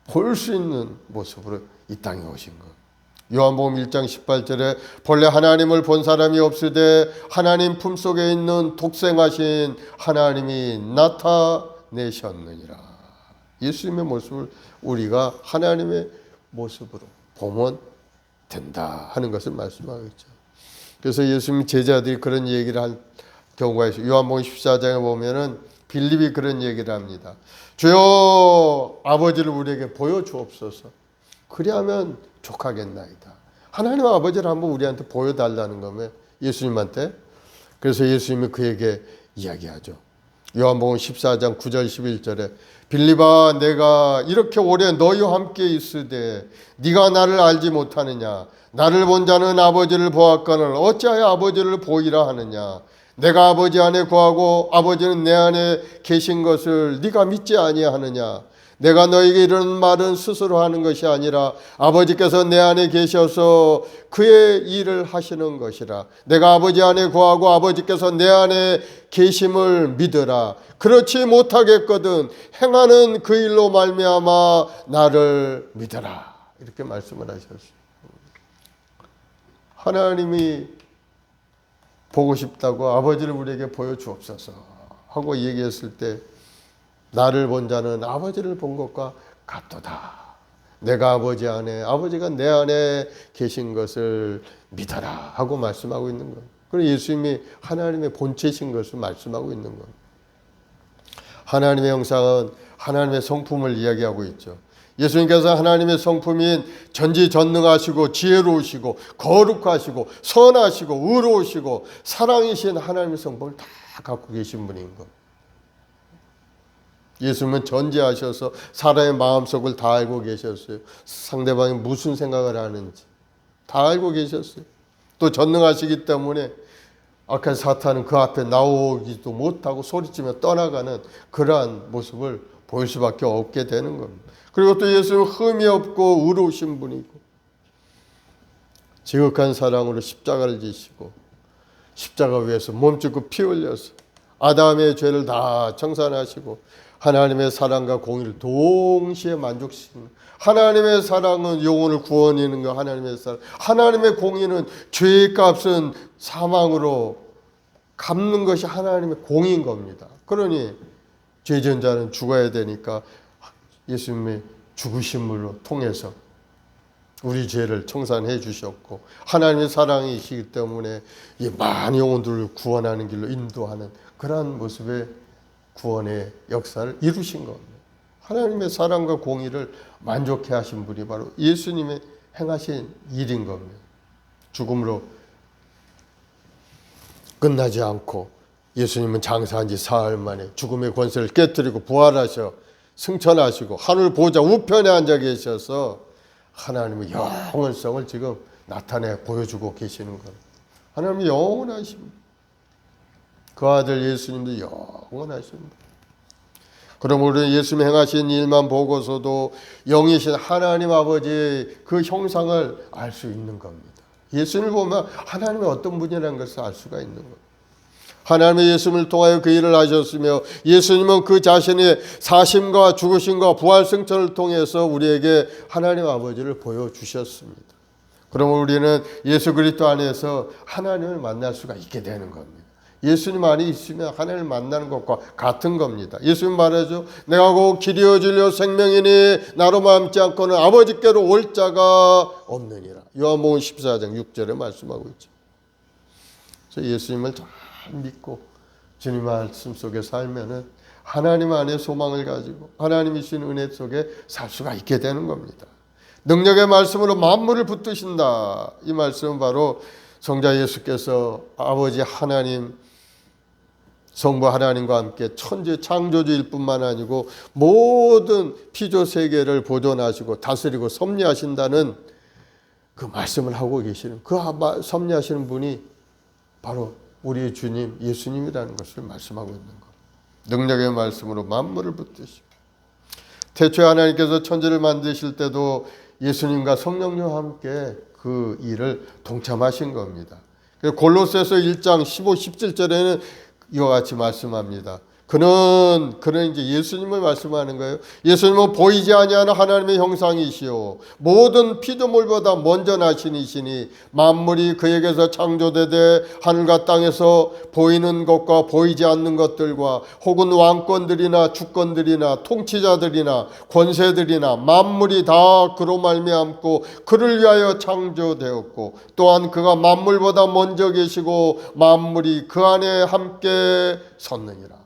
볼 수 있는 모습으로 이 땅에 오신 것. 요한복음 1장 18절에 본래 하나님을 본 사람이 없으되 하나님 품속에 있는 독생하신 하나님이 나타내셨느니라. 예수님의 모습을 우리가 하나님의 모습으로 보면 된다 하는 것을 말씀하고 있죠. 그래서 예수님 제자들이 그런 얘기를 한 경우가 있어요. 요한복음 14장에 보면은 빌립이 그런 얘기를 합니다. 주여 아버지를 우리에게 보여주옵소서. 그리하면 족하겠나이다. 하나님 아버지를 한번 우리한테 보여달라는 거면 예수님한테. 그래서 예수님이 그에게 이야기하죠. 요한복음 14장 9절 11절에 빌립아 내가 이렇게 오래 너희와 함께 있으되 네가 나를 알지 못하느냐. 나를 본 자는 아버지를 보았거늘 어찌하여 아버지를 보이라 하느냐. 내가 아버지 안에 거하고 아버지는 내 안에 계신 것을 네가 믿지 아니하느냐. 내가 너에게 이런 말은 스스로 하는 것이 아니라 아버지께서 내 안에 계셔서 그의 일을 하시는 것이라. 내가 아버지 안에 거하고 아버지께서 내 안에 계심을 믿으라. 그렇지 못하겠거든 행하는 그 일로 말미암아 나를 믿으라. 이렇게 말씀을 하셨어요. 하나님이 보고 싶다고 아버지를 우리에게 보여주옵소서 하고 얘기했을 때 나를 본 자는 아버지를 본 것과 같도다. 내가 아버지 안에 아버지가 내 안에 계신 것을 믿어라 하고 말씀하고 있는 거예요. 그리고 예수님이 하나님의 본체신 것을 말씀하고 있는 겁니다. 하나님의 형상은 하나님의 성품을 이야기하고 있죠. 예수님께서 하나님의 성품인 전지전능하시고 지혜로우시고 거룩하시고 선하시고 의로우시고 사랑이신 하나님의 성품을 다 갖고 계신 분인 겁니다. 예수님은 전지하셔서 사람의 마음속을 다 알고 계셨어요. 상대방이 무슨 생각을 하는지 다 알고 계셨어요. 또 전능하시기 때문에 악한 사탄은 그 앞에 나오지도 못하고 소리치며 떠나가는 그러한 모습을 보일 수밖에 없게 되는 겁니다. 그리고 또 예수님은 흠이 없고 의로우신 분이고 지극한 사랑으로 십자가를 지시고 십자가 위에서 몸짓고 피 흘려서 아담의 죄를 다 청산하시고 하나님의 사랑과 공의를 동시에 만족시키는, 하나님의 사랑은 영혼을 구원하는 것, 하나님의 사랑, 하나님의 공의는 죄의 값은 사망으로 갚는 것이 하나님의 공의인 겁니다. 그러니 죄진 자는 죽어야 되니까 예수님의 죽으심으로 통해서 우리 죄를 청산해 주셨고, 하나님의 사랑이시기 때문에 이 많은 영혼들을 구원하는 길로 인도하는 그러한 모습의 구원의 역사를 이루신 겁니다. 하나님의 사랑과 공의를 만족해 하신 분이 바로 예수님의 행하신 일인 겁니다. 죽음으로 끝나지 않고 예수님은 장사한 지 사흘 만에 죽음의 권세를 깨뜨리고 부활하셔 승천하시고 하늘 보좌 우편에 앉아 계셔서 하나님의 영원성을 지금 나타내 보여주고 계시는 겁니다. 하나님이 영원하십니다. 그 아들 예수님도 영원하십니다. 그럼 우리는 예수님 행하신 일만 보고서도 영이신 하나님 아버지의 그 형상을 알 수 있는 겁니다. 예수님을 보면 하나님의 어떤 분이라는 것을 알 수가 있는 겁니다. 하나님의 예수님을 통하여 그 일을 하셨으며 예수님은 그 자신의 사심과 죽으심과 부활 승천을 통해서 우리에게 하나님 아버지를 보여주셨습니다. 그러면 우리는 예수 그리스도 안에서 하나님을 만날 수가 있게 되는 겁니다. 예수님 안에 있으면 하나님을 만나는 것과 같은 겁니다. 예수님 말하죠. 내가 곧 길이요 진리요 생명이니 나로 맘지 않고는 아버지께로 올 자가 없느니라. 요한복음 14장 6절에 말씀하고 있죠. 그래서 예수님을 잘 믿고 주님 말씀 속에 살면은 하나님 안에 소망을 가지고 하나님이 주신 은혜 속에 살 수가 있게 되는 겁니다. 능력의 말씀으로 만물을 붙드신다. 이 말씀은 바로 성자 예수께서 아버지 하나님 성부 하나님과 함께 천지 창조주일 뿐만 아니고 모든 피조 세계를 보존하시고 다스리고 섭리하신다는 그 말씀을 하고 계시는, 그 섭리하시는 분이 바로 우리의 주님 예수님이라는 것을 말씀하고 있는 것. 능력의 말씀으로 만물을 붙드시고, 태초에 하나님께서 천지를 만드실 때도 예수님과 성령님과 함께 그 일을 동참하신 겁니다. 골로새서 1장 15, 17절에는 이와 같이 말씀합니다. 그는 이제 예수님을 말씀하는 거예요. 예수님은 보이지 아니하는 하나님의 형상이시오 모든 피조물보다 먼저 나신 이시니 만물이 그에게서 창조되되 하늘과 땅에서 보이는 것과 보이지 않는 것들과 혹은 왕권들이나 주권들이나 통치자들이나 권세들이나 만물이 다 그로 말미암고 그를 위하여 창조되었고 또한 그가 만물보다 먼저 계시고 만물이 그 안에 함께 섰느니라.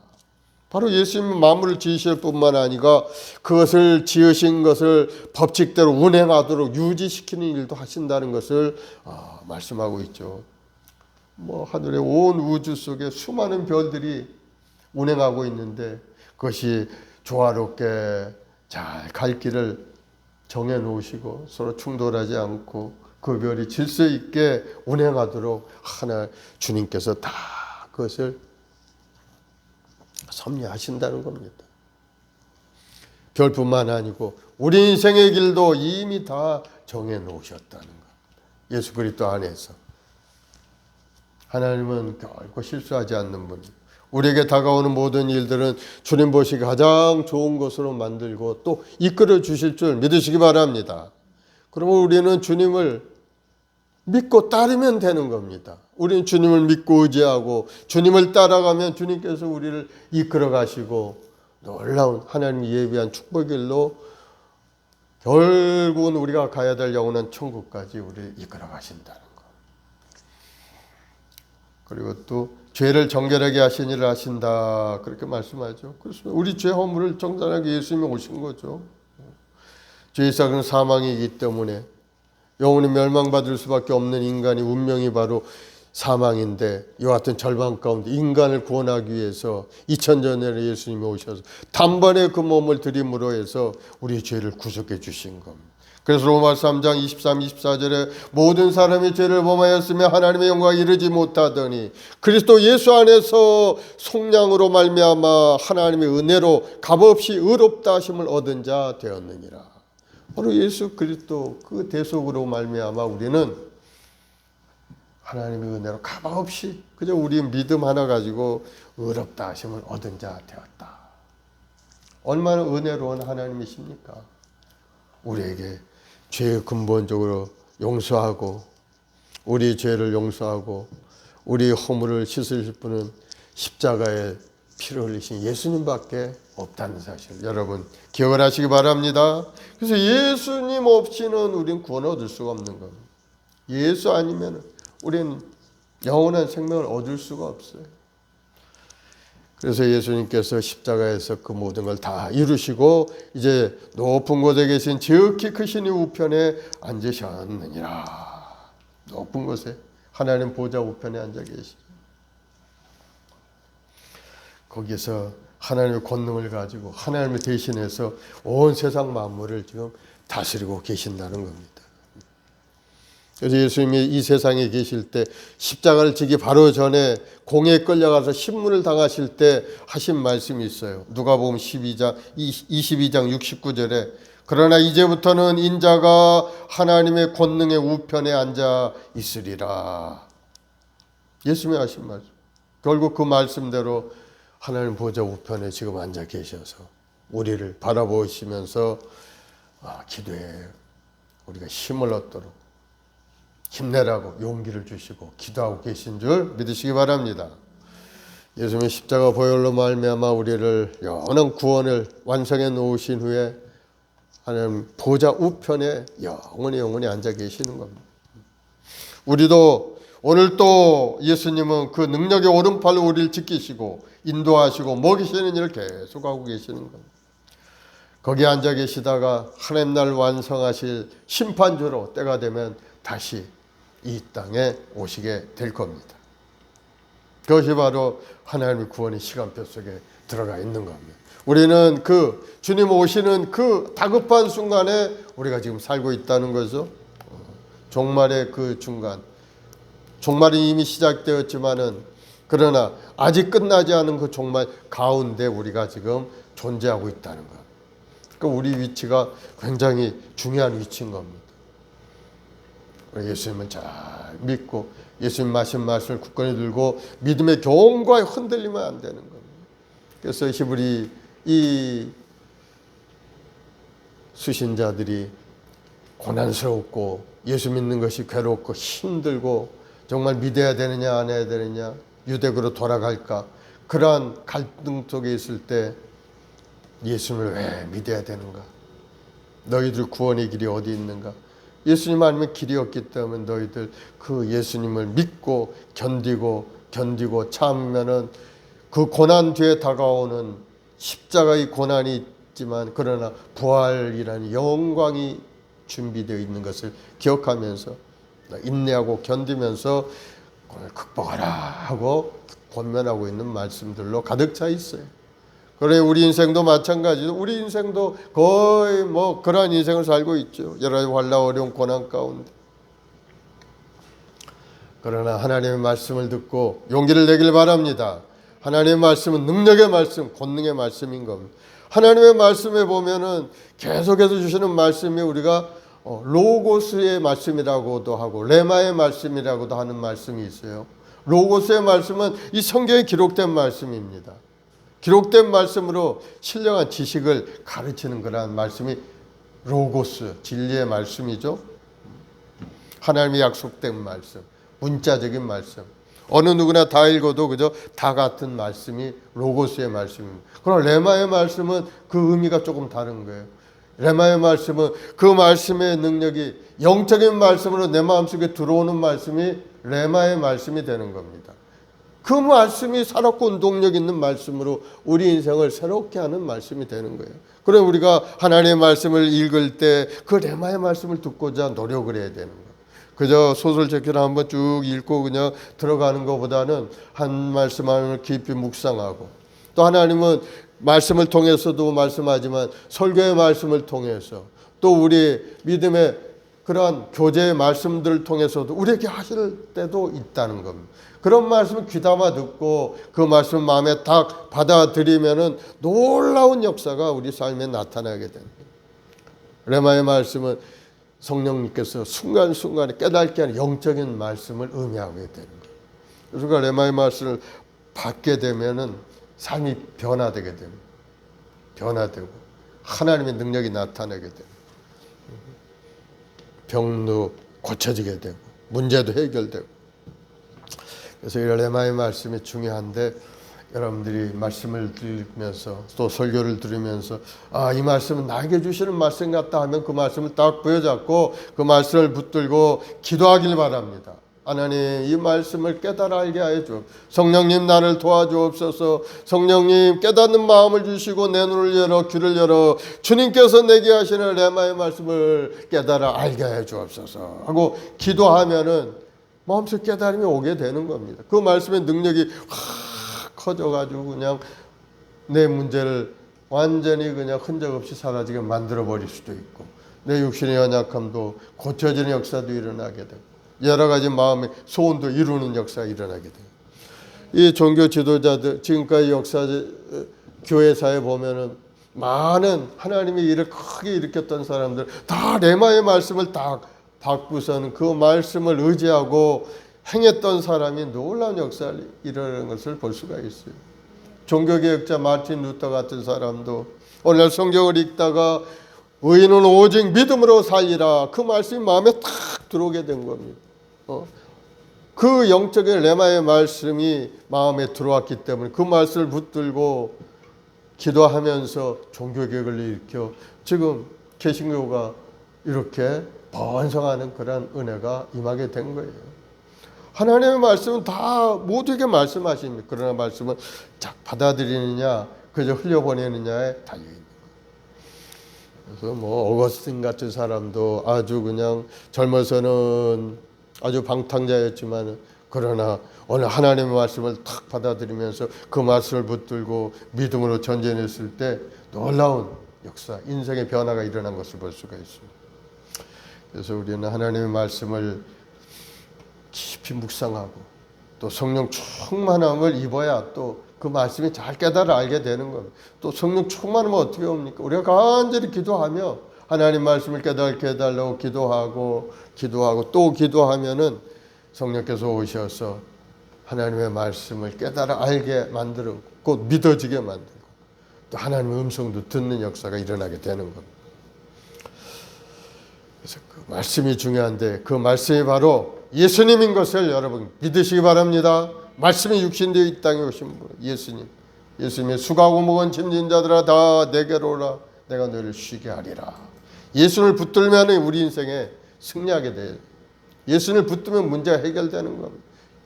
바로 예수님은 만물을 지으실 뿐만 아니라 그것을 지으신 것을 법칙대로 운행하도록 유지시키는 일도 하신다는 것을 말씀하고 있죠. 하늘의 온 우주 속에 수많은 별들이 운행하고 있는데 그것이 조화롭게 잘 갈 길을 정해 놓으시고 서로 충돌하지 않고 그 별이 질서 있게 운행하도록 하나 주님께서 다 그것을 섭리하신다는 겁니다. 별뿐만 아니고 우리 인생의 길도 이미 다 정해 놓으셨다는 것. 예수 그리스도 안에서 하나님은 결코 실수하지 않는 분이에요. 우리에게 다가오는 모든 일들은 주님 보시기 가장 좋은 것으로 만들고 또 이끌어 주실 줄 믿으시기 바랍니다. 그러면 우리는 주님을 믿고 따르면 되는 겁니다. 우리는 주님을 믿고 의지하고 주님을 따라가면 주님께서 우리를 이끌어 가시고 놀라운 하나님이 예비한 축복의 길로 결국은 우리가 가야 될 영원한 천국까지 우리를 이끌어 가신다는 것. 그리고 또 죄를 정결하게 하신 일을 하신다. 그렇게 말씀하죠. 그렇습니다. 우리 죄 허물을 정산하기 예수님이 오신 거죠. 죄의 삭은 사망이기 때문에 영원히 멸망받을 수밖에 없는 인간의 운명이 바로 사망인데, 이와 같은 절망 가운데 인간을 구원하기 위해서 2000년 전에 예수님이 오셔서 단번에 그 몸을 드림으로 해서 우리의 죄를 구속해 주신 겁니다. 그래서 로마서 3장 23, 24절에 모든 사람이 죄를 범하였으며 하나님의 영광에 이르지 못하더니 그리스도 예수 안에서 속량으로 말미암아 하나님의 은혜로 값없이 의롭다 하심을 얻은 자 되었느니라. 바로 예수 그리스도 그 대속으로 말미암아 우리는 하나님의 은혜로 값없이 그저 우리 믿음 하나 가지고 의롭다 하심을 얻은 자 되었다. 얼마나 은혜로운 하나님이십니까? 우리에게 죄 근본적으로 용서하고 우리 죄를 용서하고 우리 허물을 씻으실 분은 십자가에 피를 흘리신 예수님밖에 없다는 사실 여러분 기억을 하시기 바랍니다. 그래서 예수님 없이는 우리는 구원을 얻을 수가 없는 겁니다. 예수 아니면 우리는 영원한 생명을 얻을 수가 없어요. 그래서 예수님께서 십자가에서 그 모든 걸 다 이루시고 이제 높은 곳에 계신 지극히 크신 이 우편에 앉으셨느니라. 높은 곳에 하나님 보좌 우편에 앉아 계시죠. 거기서 하나님의 권능을 가지고 하나님을 대신해서 온 세상 만물을 지금 다스리고 계신다는 겁니다. 그래서 예수님이 이 세상에 계실 때 십자가를 지기 바로 전에 공에 끌려가서 신문을 당하실 때 하신 말씀이 있어요. 누가복음 22장 69절에 그러나 이제부터는 인자가 하나님의 권능의 우편에 앉아 있으리라. 예수님이 하신 말씀. 결국 그 말씀대로 하나님 보좌 우편에 지금 앉아 계셔서 우리를 바라보시면서 기도해 우리가 힘을 얻도록 힘내라고 용기를 주시고 기도하고 계신 줄 믿으시기 바랍니다. 예수님의 십자가 보혈로 말미암아 우리를 영원한 구원을 완성해 놓으신 후에 하나님 보좌 우편에 영원히 앉아 계시는 겁니다. 우리도 오늘 또 예수님은 그 능력의 오른팔로 우리를 지키시고 인도하시고 먹이시는 일을 계속하고 계시는 겁니다. 거기 앉아 계시다가 하나님 날 완성하실 심판주로 때가 되면 다시 이 땅에 오시게 될 겁니다. 그것이 바로 하나님의 구원의 시간표 속에 들어가 있는 겁니다. 우리는 그 주님 오시는 그 다급한 순간에 우리가 지금 살고 있다는 거죠. 종말의 그 중간, 종말이 이미 시작되었지만은 그러나 아직 끝나지 않은 그 종말 가운데 우리가 지금 존재하고 있다는 것. 그러니까 우리 위치가 굉장히 중요한 위치인 겁니다. 예수님은 잘 믿고 예수님 하신 말씀을 굳건히 들고 믿음의 교훈과 흔들리면 안 되는 겁니다. 그래서 히브리 이 수신자들이 고난스럽고 예수 믿는 것이 괴롭고 힘들고 정말 믿어야 되느냐 안 해야 되느냐 유대교로 돌아갈까 그러한 갈등 속에 있을 때 예수님을 왜 믿어야 되는가? 너희들 구원의 길이 어디 있는가? 예수님 아니면 길이 없기 때문에 너희들 그 예수님을 믿고 견디고 참으면은 그 고난 뒤에 다가오는 십자가의 고난이 있지만 그러나 부활이라는 영광이 준비되어 있는 것을 기억하면서 인내하고 견디면서 그걸 극복하라 하고 권면하고 있는 말씀들로 가득 차 있어요. 그래 우리 인생도 마찬가지로 우리 인생도 거의 뭐 그러한 인생을 살고 있죠. 여러 가지 환난 어려운 고난 가운데. 그러나 하나님의 말씀을 듣고 용기를 내길 바랍니다. 하나님의 말씀은 능력의 말씀, 권능의 말씀인 겁니다. 하나님의 말씀에 보면은 계속해서 주시는 말씀이 우리가 로고스의 말씀이라고도 하고 레마의 말씀이라고도 하는 말씀이 있어요. 로고스의 말씀은 이 성경에 기록된 말씀입니다. 기록된 말씀으로 신령한 지식을 가르치는 그러한 말씀이 로고스, 진리의 말씀이죠. 하나님의 약속된 말씀, 문자적인 말씀. 어느 누구나 다 읽어도 그저 다 같은 말씀이 로고스의 말씀입니다. 그러나 레마의 말씀은 그 의미가 조금 다른 거예요. 레마의 말씀은 그 말씀의 능력이 영적인 말씀으로 내 마음속에 들어오는 말씀이 레마의 말씀이 되는 겁니다. 그 말씀이 살았고 운동력 있는 말씀으로 우리 인생을 새롭게 하는 말씀이 되는 거예요. 그럼 우리가 하나님의 말씀을 읽을 때 그 레마의 말씀을 듣고자 노력을 해야 되는 거예요. 그저 소설책을 한번 쭉 읽고 그냥 들어가는 것보다는 한 말씀 하나를 깊이 묵상하고, 또 하나님은 말씀을 통해서도 말씀하지만 설교의 말씀을 통해서, 또 우리 믿음의 그러한 교제의 말씀들을 통해서도 우리에게 하실 때도 있다는 겁니다. 그런 말씀을 귀담아 듣고 그 말씀 마음에 딱 받아들이면은 놀라운 역사가 우리 삶에 나타나게 됩니다. 레마의 말씀은 성령님께서 순간순간에 깨닫게 하는 영적인 말씀을 의미하게 되는 거예요. 그래서 그 레마의 말씀을 받게 되면은 삶이 변화되게 됩니다. 변화되고 하나님의 능력이 나타나게 됩니다. 병도 고쳐지게 되고 문제도 해결되고. 그래서 이 레마의 말씀이 중요한데, 여러분들이 말씀을 들으면서 또 설교를 들으면서 이 말씀은 나에게 주시는 말씀 같다 하면 그 말씀을 딱 부여잡고 그 말씀을 붙들고 기도하길 바랍니다. 하나님, 이 말씀을 깨달아 알게 하여 주옵소서. 성령님, 나를 도와주옵소서. 성령님, 깨닫는 마음을 주시고 내 눈을 열어 귀를 열어 주님께서 내게 하시는 레마의 말씀을 깨달아 알게 하여 주옵소서 하고 기도하면은 마음속 깨달음이 오게 되는 겁니다. 그 말씀의 능력이 확 커져가지고 그냥 내 문제를 완전히 그냥 흔적 없이 사라지게 만들어 버릴 수도 있고, 내 육신의 연약함도 고쳐지는 역사도 일어나게 되고, 여러 가지 마음의 소원도 이루는 역사가 일어나게 돼요. 이 종교 지도자들, 지금까지 역사 교회사에 보면은 많은 하나님의 일을 크게 일으켰던 사람들 다 레마의 말씀을 딱 받고서는 그 말씀을 의지하고 행했던 사람이 놀라운 역사를 이루는 것을 볼 수가 있어요. 종교개혁자 마틴 루터 같은 사람도 오늘 성경을 읽다가 의인은 오직 믿음으로 살리라, 그 말씀이 마음에 탁 들어오게 된 겁니다. 그 영적인 레마의 말씀이 마음에 들어왔기 때문에 그 말씀을 붙들고 기도하면서 종교개혁을 일으켜 지금 개신교가 이렇게 번성하는 그런 은혜가 임하게 된 거예요. 하나님의 말씀은 다 모두에게 말씀하십니다. 그러나 말씀은 자 받아들이느냐 그저 흘려보내느냐에 달려있는 거예요. 그래서 뭐 어거스틴 같은 사람도 아주 그냥 젊어서는 아주 방탕자였지만, 그러나 오늘 하나님의 말씀을 탁 받아들이면서 그 말씀을 붙들고 믿음으로 전진했을 때 놀라운 역사, 인생의 변화가 일어난 것을 볼 수가 있습니다. 그래서 우리는 하나님의 말씀을 깊이 묵상하고 또 성령 충만함을 입어야 또 그 말씀이 잘 깨달아 알게 되는 겁니다. 또 성령 충만하면 어떻게 옵니까? 우리가 간절히 기도하며 하나님 말씀을 깨닫게 해달라고 기도하고 또 기도하면은 성령께서 오셔서 하나님의 말씀을 깨달아 알게 만들고 곧 믿어지게 만들고 또 하나님의 음성도 듣는 역사가 일어나게 되는 겁니다. 그래서 그 말씀이 중요한데 그 말씀이 바로 예수님인 것을 여러분 믿으시기 바랍니다. 말씀이 육신되어 이 땅에 오신 분 예수님. 예수님의 수고하고 무거운 짐진 자들아 다 내게로 오라, 내가 너희를 쉬게 하리라. 예수를 붙들면 우리 인생에 승리하게 돼요. 예수를 붙들면 문제가 해결되는 겁니다.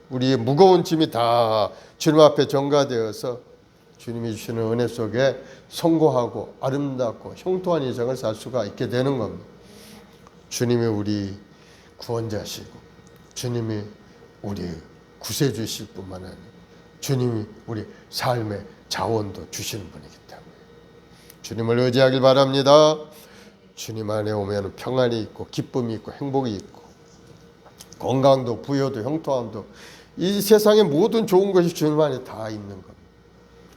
우리의 무거운 짐이 다 주님 앞에 전가되어서 주님이 주시는 은혜 속에 성공하고 아름답고 형통한 인생을 살 수가 있게 되는 겁니다. 주님이 우리 구원자시고 주님이 우리 구세주실 뿐만 아니라 주님이 우리 삶의 자원도 주시는 분이기 때문에 주님을 의지하길 바랍니다. 주님 안에 오면 평안이 있고 기쁨이 있고 행복이 있고 건강도 부여도 형통함도 이 세상의 모든 좋은 것이 주님 안에 다 있는 겁니다.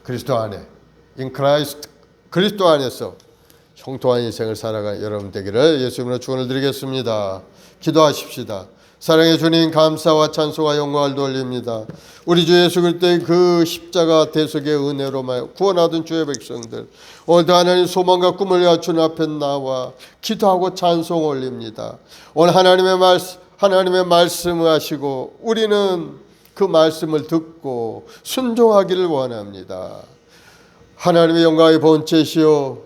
그리스도 안에 in Christ, 그리스도 안에서 형통한 인생을 살아가 여러분 되기를 예수님으로 축원을 드리겠습니다. 기도하십시다. 사랑의 주님, 감사와 찬송과 영광을 돌립니다. 우리 주 예수 그리스도의 그 십자가 대속의 은혜로 구원하던 주의 백성들, 오늘도 하나님 소망과 꿈을 가지고 주님 앞에 나와 기도하고 찬송 올립니다. 오늘 하나님의 말씀을 하시고 우리는 그 말씀을 듣고 순종하기를 원합니다. 하나님의 영광의 본체시요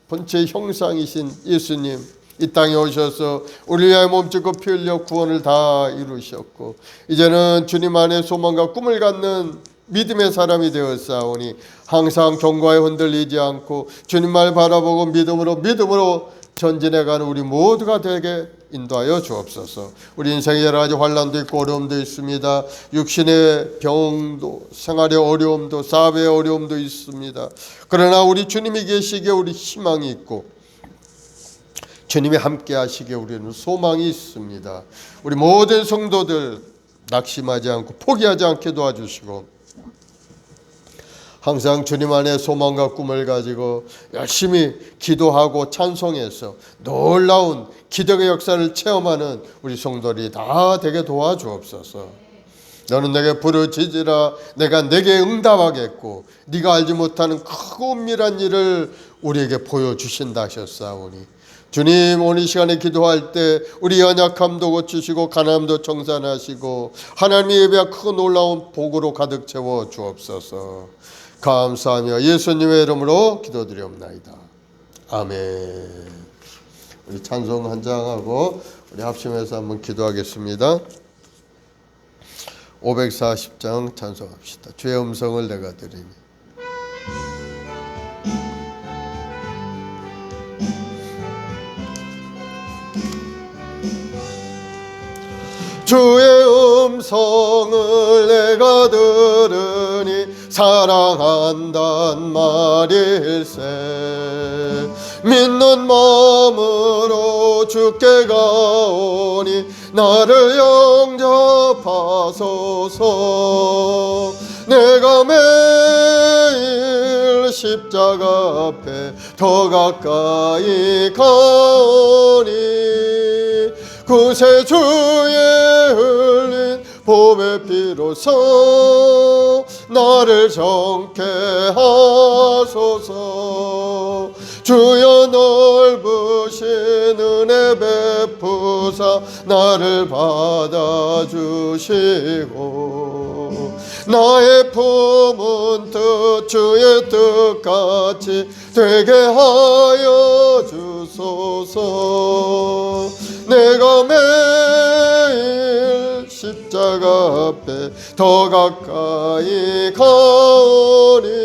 본체의 형상이신 예수님, 이 땅에 오셔서 우리 위하여 몸짓고 피 흘려 구원을 다 이루셨고 이제는 주님 안에 소망과 꿈을 갖는 믿음의 사람이 되었사오니 항상 경과에 흔들리지 않고 주님 말 바라보고 믿음으로 전진해가는 우리 모두가 되게 인도하여 주옵소서. 우리 인생에 여러 가지 환난도 있고 어려움도 있습니다. 육신의 병도, 생활의 어려움도, 사회의 어려움도 있습니다. 그러나 우리 주님이 계시기에 우리 희망이 있고 주님이 함께 하시기에 우리는 소망이 있습니다. 우리 모든 성도들 낙심하지 않고 포기하지 않게 도와주시고 항상 주님 안에 소망과 꿈을 가지고 열심히 기도하고 찬송해서 놀라운 기적의 역사를 체험하는 우리 성도들이 다 되게 도와주옵소서. 너는 내게 부르짖으라 내가 내게 응답하겠고 네가 알지 못하는 크고 은밀한 일을 우리에게 보여주신다 하셨사오니 주님 오늘 이 시간에 기도할 때 우리 연약함도 고치시고 가난함도 청산하시고 하나님의 예배와 크고 놀라운 복으로 가득 채워 주옵소서. 감사하며 예수님의 이름으로 기도드리옵나이다. 아멘. 우리 찬송 한 장하고 우리 합심해서 한번 기도하겠습니다. 540장 찬송합시다. 주의 음성을 내가 들으니 주의 음성을 내가 들으니 사랑한단 말일세 믿는 마음으로 주께 가오니 나를 영접하소서 내가 매일 십자가 앞에 더 가까이 가오니 구세주의 흘린 보배 피로써 나를 정케 하소서 주여 넓으신 은혜 베푸사 나를 받아주시고 나의 품은 뜻 주의 뜻같이 되게 하여 주소서 내가 매일 십자가 앞에 더 가까이 가오니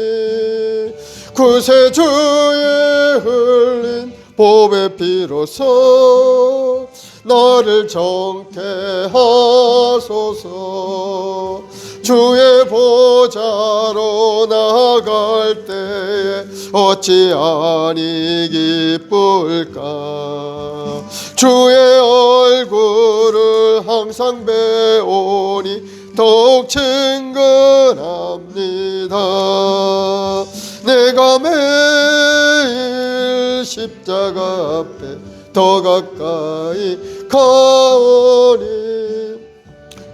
구세주의 흘린 보배 피로써 나를 정케 하소서 주의 보좌로 나아갈 때에 어찌 아니 기쁠까 주의 얼굴을 항상 배우니 더욱 친근합니다 내가 매일 십자가 앞에 더 가까이 가오니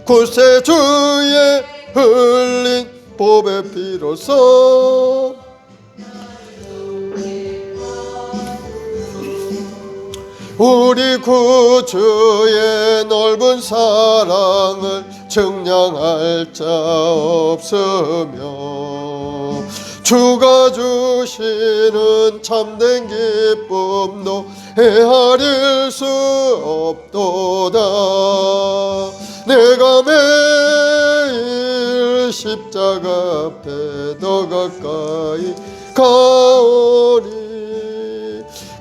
구세주의 흘린 보배 피로써 우리 구주의 넓은 사랑을 증량할 자 없으며 주가 주시는 참된 기쁨도 헤아릴 수 없도다 내가 매일 십자가 앞에 더 가까이 가오니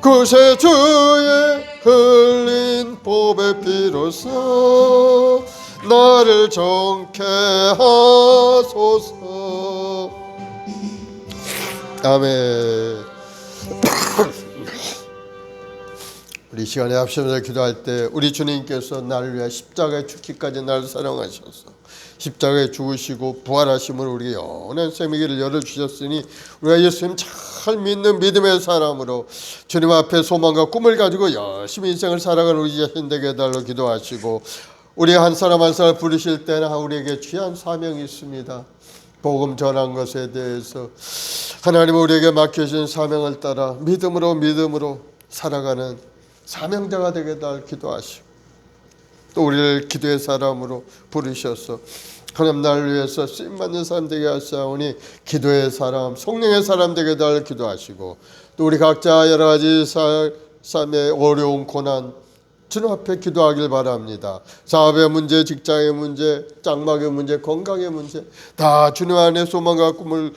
구세주의 흘린 보배 피로써 나를 정케 하소서 아멘. 우리 시간에 합심해서 기도할 때 우리 주님께서 나를 위해 십자가에 죽기까지 나를 사랑하셔서 십자가에 죽으시고 부활하심으로 우리에게 영원한 생명을 열어주셨으니 우리가 예수님 잘 믿는 믿음의 사람으로 주님 앞에 소망과 꿈을 가지고 열심히 인생을 살아가는 우리 자신 되게 해달라고 기도하시고 우리 한 사람 한 사람 부르실 때는 우리에게 귀한 사명이 있습니다. 복음 전한 것에 대해서 하나님 우리에게 맡겨주신 사명을 따라 믿음으로 살아가는 사명자가 되게 해달라고 기도하시고 또 우리를 기도의 사람으로 부르셔서 하나님 나를 위해서 쓰임받는 사람 되게 하시오니 기도의 사람, 성령의 사람 되게 해달라고 기도하시고 또 우리 각자 여러 가지 삶의 어려운 고난 주님 앞에 기도하길 바랍니다. 사업의 문제, 직장의 문제, 장막의 문제, 건강의 문제 다 주님 안에 소망과 꿈을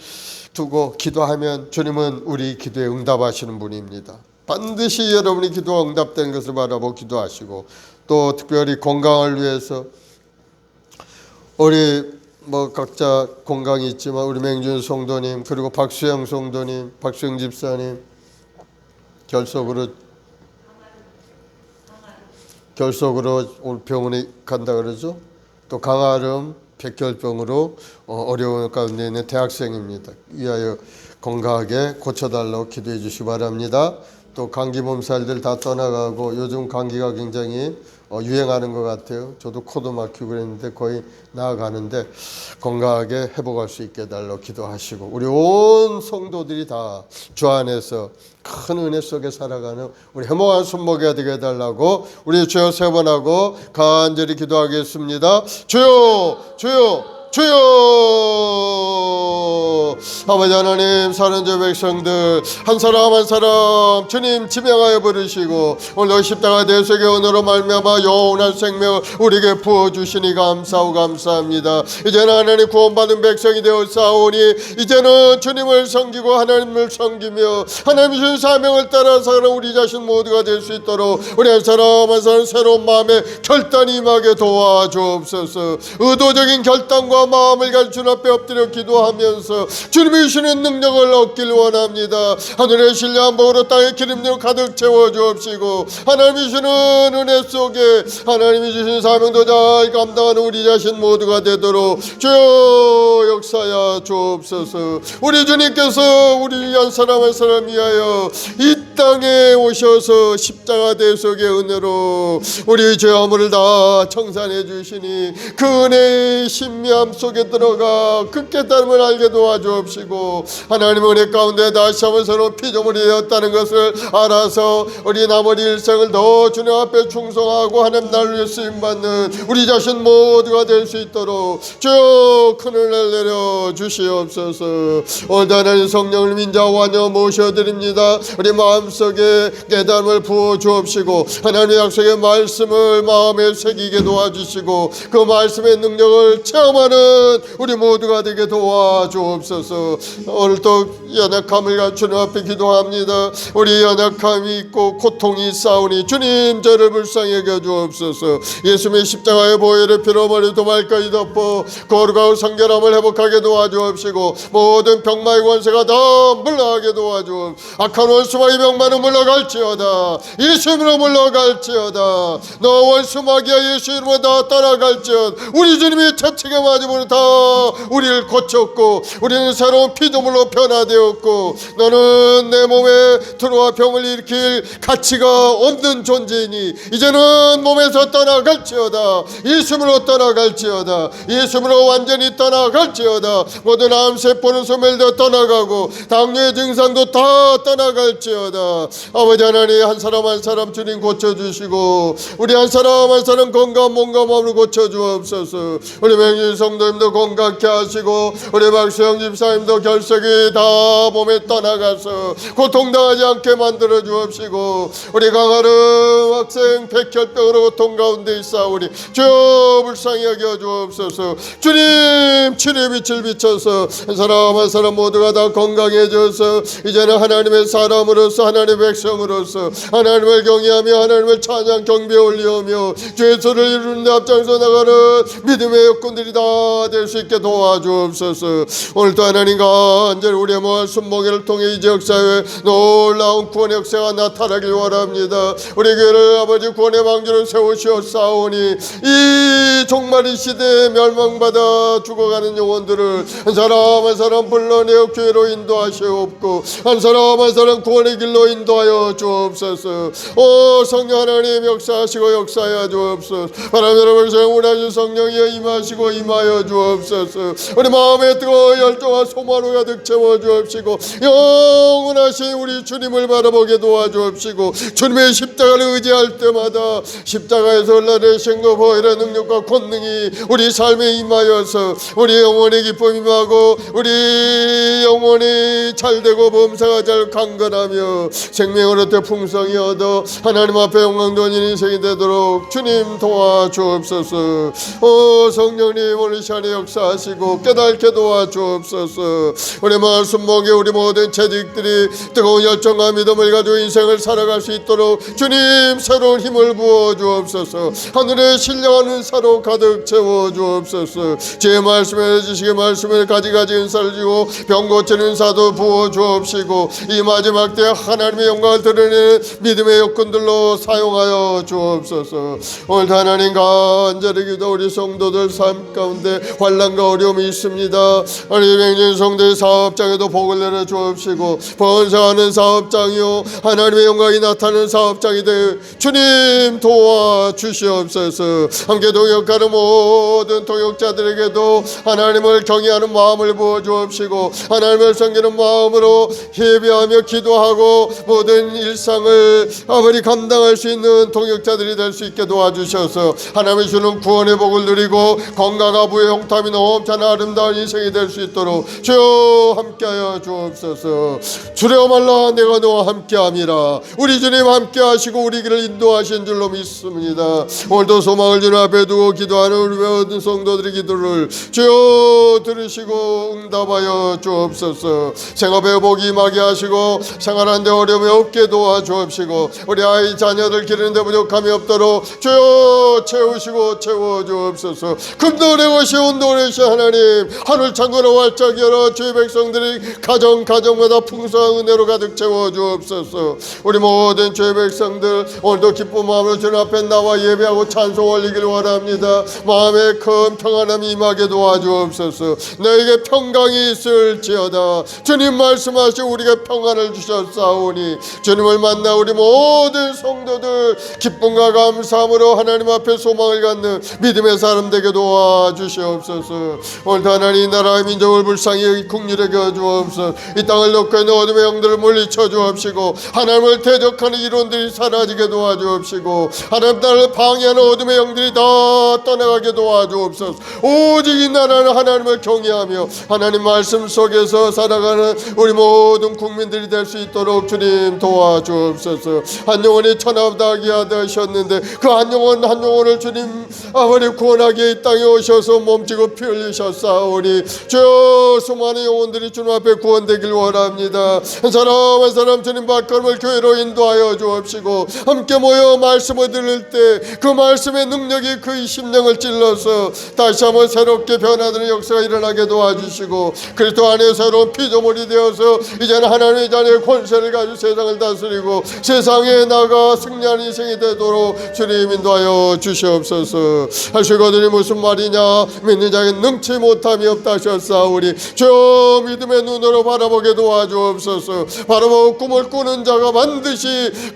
두고 기도하면 주님은 우리 기도에 응답하시는 분입니다. 반드시 여러분이 기도가 응답되는 것을 바라보고 기도하시고, 또 특별히 건강을 위해서 우리 각자 건강이 있지만 우리 맹준 성도님, 그리고 박수영 성도님, 박수영 집사님 결석으로 오늘 병원에 간다 그러죠. 또 강아름 백혈병으로 어려운 가운데 있는 대학생입니다. 위하여 건강하게 고쳐달라고 기도해 주시기 바랍니다. 또 감기 몸살들 다 떠나가고, 요즘 감기가 굉장히 유행하는 것 같아요. 저도 코도 막히고 그랬는데 거의 나아가는데 건강하게 회복할 수 있게 해달라고 기도하시고, 우리 온 성도들이 다 주 안에서 큰 은혜 속에 살아가는 우리 해몽한 손목이 되게 해달라고 우리 주여 세 번 하고 간절히 기도하겠습니다. 주여, 주여, 주여. 아버지 하나님, 사는 저 백성들 한 사람 한 사람 주님 지명하여 부르시고, 오늘 십자가 대속의 은혜로 말미암아 영원한 생명을 우리에게 부어주시니 감사하고 감사합니다. 이제는 하나님 구원받은 백성이 되었사오니, 이제는 주님을 섬기고 하나님을 섬기며 하나님 주신 사명을 따라 사는 우리 자신 모두가 될 수 있도록 우리 한 사람 한 사람 새로운 마음의 결단이 임하게 도와주옵소서. 의도적인 결단과 마음을 가지고 주님 앞에 엎드려 기도하면서 주님이 주시는 능력을 얻길 원합니다. 하늘의 신령한 복으로 땅의 기름으로 가득 채워주옵시고, 하나님이 주시는 은혜 속에 하나님이 주신 사명도 잘 감당하는 우리 자신 모두가 되도록 주여 역사하여 주옵소서. 우리 주님께서 우리 한 사람 한 사람 위하여 이 땅에 오셔서 십자가 대속의 은혜로 우리 죄악을 다 청산해 주시니, 그 은혜의 신비함 속에 들어가 그 깨달음을 알게 도와주옵시고, 하나님의 은혜 가운데 다시 한번 새로운 피조물이 되었다는 것을 알아서 우리 나머지 일생을 더 주님 앞에 충성하고 하나님 나를 위해 쓰임받는 우리 자신 모두가 될 수 있도록 주여 큰 은혜를 내려 주시옵소서. 오늘도 하나님 성령을 인자하여 모셔드립니다. 우리 마음속에 깨달음을 부어주옵시고, 하나님의 약속의 말씀을 마음에 새기게 도와주시고, 그 말씀의 능력을 체험하는 우리 모두가 되게 도와주옵소서. 오늘도 연약함을 가지고 주님 앞에 기도합니다. 우리 연약함이 있고 고통이 싸우니 주님 저를 불쌍히 여겨주옵소서. 예수님의 십자가의 보혈의 피로 머리 도말까지 덮어 거룩하고 성결함을 회복하게 도와주옵시고, 모든 병마의 권세가 다 물러가게 도와주옵. 악한 원수마귀 병마는 물러갈지어다. 예수님으로 물러갈지어다. 너 원수마귀야 예수 이름으로 다 떠나갈지어다. 우리 주님이 채찍에 맞음으로 다 우리를 고쳤고, 우리는 새로운 피조물로 변화되었고, 너는 내 몸에 들어와 병을 일으킬 가치가 없는 존재이니 이제는 몸에서 떠나갈지어다. 예수님으로 떠나갈지어다. 예수님으로 완전히 떠나갈지어다. 모든 암세포는 소멸되어 떠나가고 당뇨의 증상도 다 떠나갈지어다. 아버지 하나님, 한 사람 한 사람 주님 고쳐주시고, 우리 한 사람 한 사람 건강 몸과 마음을 고쳐주옵소서. 우리 맹인 성도님도 건강케 하시고, 우리 박수영 집사님도 결석이 다 몸에 떠나가서 고통당하지 않게 만들어 주옵시고, 우리 강하름 학생 백혈병으로 고통 가운데 있사오니 주여 불쌍히 여겨 주옵소서. 주님 치료의 빛을 비춰서 한 사람 한 사람 모두가 다 건강해져서 이제는 하나님의 사람으로서 하나님의 백성으로서 하나님을 경외하며 하나님을 찬양 경배에 올리며 주의 소를 이루는 데 앞장서 나가는 믿음의 여건들이 다 될 수 있게 도와주옵소서. 오늘도 하나님 간절히 우리의 모든 순목회를 통해 이 지역사회에 놀라운 구원의 역사가 나타나길 원합니다. 우리 교회를 아버지 구원의 방주로 세우시옵사오니, 이 종말의 시대에 멸망받아 죽어가는 영혼들을 한 사람 한 사람 불러내어 교회로 인도하시옵고, 한 사람 한 사람 구원의 길로 인도하여 주옵소서. 오 성령 하나님 역사하시고 역사하여 주옵소서. 바람 여러분 원하신 성령이여 임하시고 임하여 인도하여 주옵소서. 우리 마음에 뜨거운 열정과 소망으로 가득 채워 주옵시고 영원하신 우리 주님을 바라보게 도와주옵시고 주님의 십자가를 의지할 때마다 십자가에서 흘러내신 그 보혈의 능력과 권능이 우리 삶에 임하여서 우리 영혼의 기쁨이 임하고 우리 영혼이 잘되고 범사가 잘 강건하며 생명을 얻되 풍성히 얻어 하나님 앞에 영광 돌리는 인생이 되도록 주님 도와주옵소서. 오 성령님 오늘 시간에 역사하시고 깨닫게 도와주옵소서. 우리 말씀 목에 우리 모든 재직들이 뜨거운 열정과 믿음을 가지고 인생을 살아갈 수 있도록 주님 새로운 힘을 부어주옵소서. 하늘의 신령한 은사로 가득 채워주옵소서. 제 말씀에 주시게 말씀을 가지가지 은사를 주고 병 고치는 은사도 부어주옵시고 이 마지막 때 하나님의 영광을 드러내는 믿음의 여건들로 사용하여 주옵소서. 오늘도 하나님 간절히 기도 우리 성도들 삶 가운데 환난과 어려움이 있습니다. 우리 명진 성도의 사업장에도 복을 내려 주옵시고 번성하는 사업장이요 하나님의 영광이 나타나는 사업장이 되어 주님 도와주시옵소서. 함께 동역하는 모든 동역자들에게도 하나님을 경외하는 마음을 부어주옵시고 하나님을 섬기는 마음으로 예배하며 기도하고 모든 일상을 아버지 감당할 수 있는 동역자들이 될 수 있게 도와주셔서 하나님이 주는 구원의 복을 누리고 건강과 부의 형통함이 넘치는 아름다운 인생이 될 수 있도록 주여 함께하여 주옵소서. 주려 말라 내가 너와 함께함이라. 우리 주님 함께하시고 우리 길을 인도하신 줄로 믿습니다. 오늘도 소망을 주님 앞에 두고 기도하는 우리 모든 성도들의 기도를 주여 들으시고 응답하여 주옵소서. 생업에 복이 임하게 하시고 생활하는데 어려움이 없게 도와주옵시고 우리 아이 자녀들 기르는데 부족함이 없도록 주여 채우시고 채워주옵소서. 금도 내고시 온도 내시 하나님 하늘 창고로 활짝 열어 주의 백성들이 가정마다 풍성한 은혜로 가득 채워주옵소서. 우리 모든 주의 백성들 오늘도 기쁜 마음으로 주님 앞에 나와 예배하고 찬송 올리기를 원합니다. 마음에 큰 평안함이 임하게 도와주옵소서. 너에게 평강이 있을지어다. 주님 말씀하시고 우리가 평안을 주셨사오니 주님을 만나 우리 모든 성도들 기쁨과 감사함으로 하나님 앞에 소망을 갖는 믿음의 사람 되게 도와주시옵소서. 오늘도 하나님 이 나라의 민족을 불쌍히 국률하게 주옵소서. 이 땅을 놓고 있는 어둠의 영들을 물리쳐 주옵시고 하나님을 대적하는 이론들이 사라지게 도와주옵시고 하나님 나라를 방해하는 어둠의 영들이 다 떠나가게 도와주옵소서. 오직 이 나라는 하나님을 경외하며 하나님 말씀 속에서 살아가는 우리 모든 국민들이 될 수 있도록 주님 도와주옵소서. 한 영혼이 천하다하게 하셨는데 그 한 영혼을 주님 아버지 구원하게 이 땅에 오셔서 몸지고 피 흘리셨사오니 저 수많은 영혼들이 주님 앞에 구원되길 원합니다. 한 사람 한 사람 주님 발걸음을 교회로 인도하여 주옵시고 함께 모여 말씀을 들을 때 그 말씀의 능력이 그의 심령을 찔러서 다시 한번 새롭게 변화되는 역사가 일어나게 도와주시고 그리스도 안에 새로운 피조물이 되어서 이제는 하나님의 자녀의 권세를 가지고 세상을 다스리고 세상에 나가 승리하는 인생이 되도록 주님 인도하여 주시옵소서. 하시거든이 무슨 말이냐 믿는 자에게 능치 못함이 없다 하셨사오니 저 믿음의 눈으로 바라보게 도와주옵소서. 바라보고 꿈을 꾸는 자가 반드시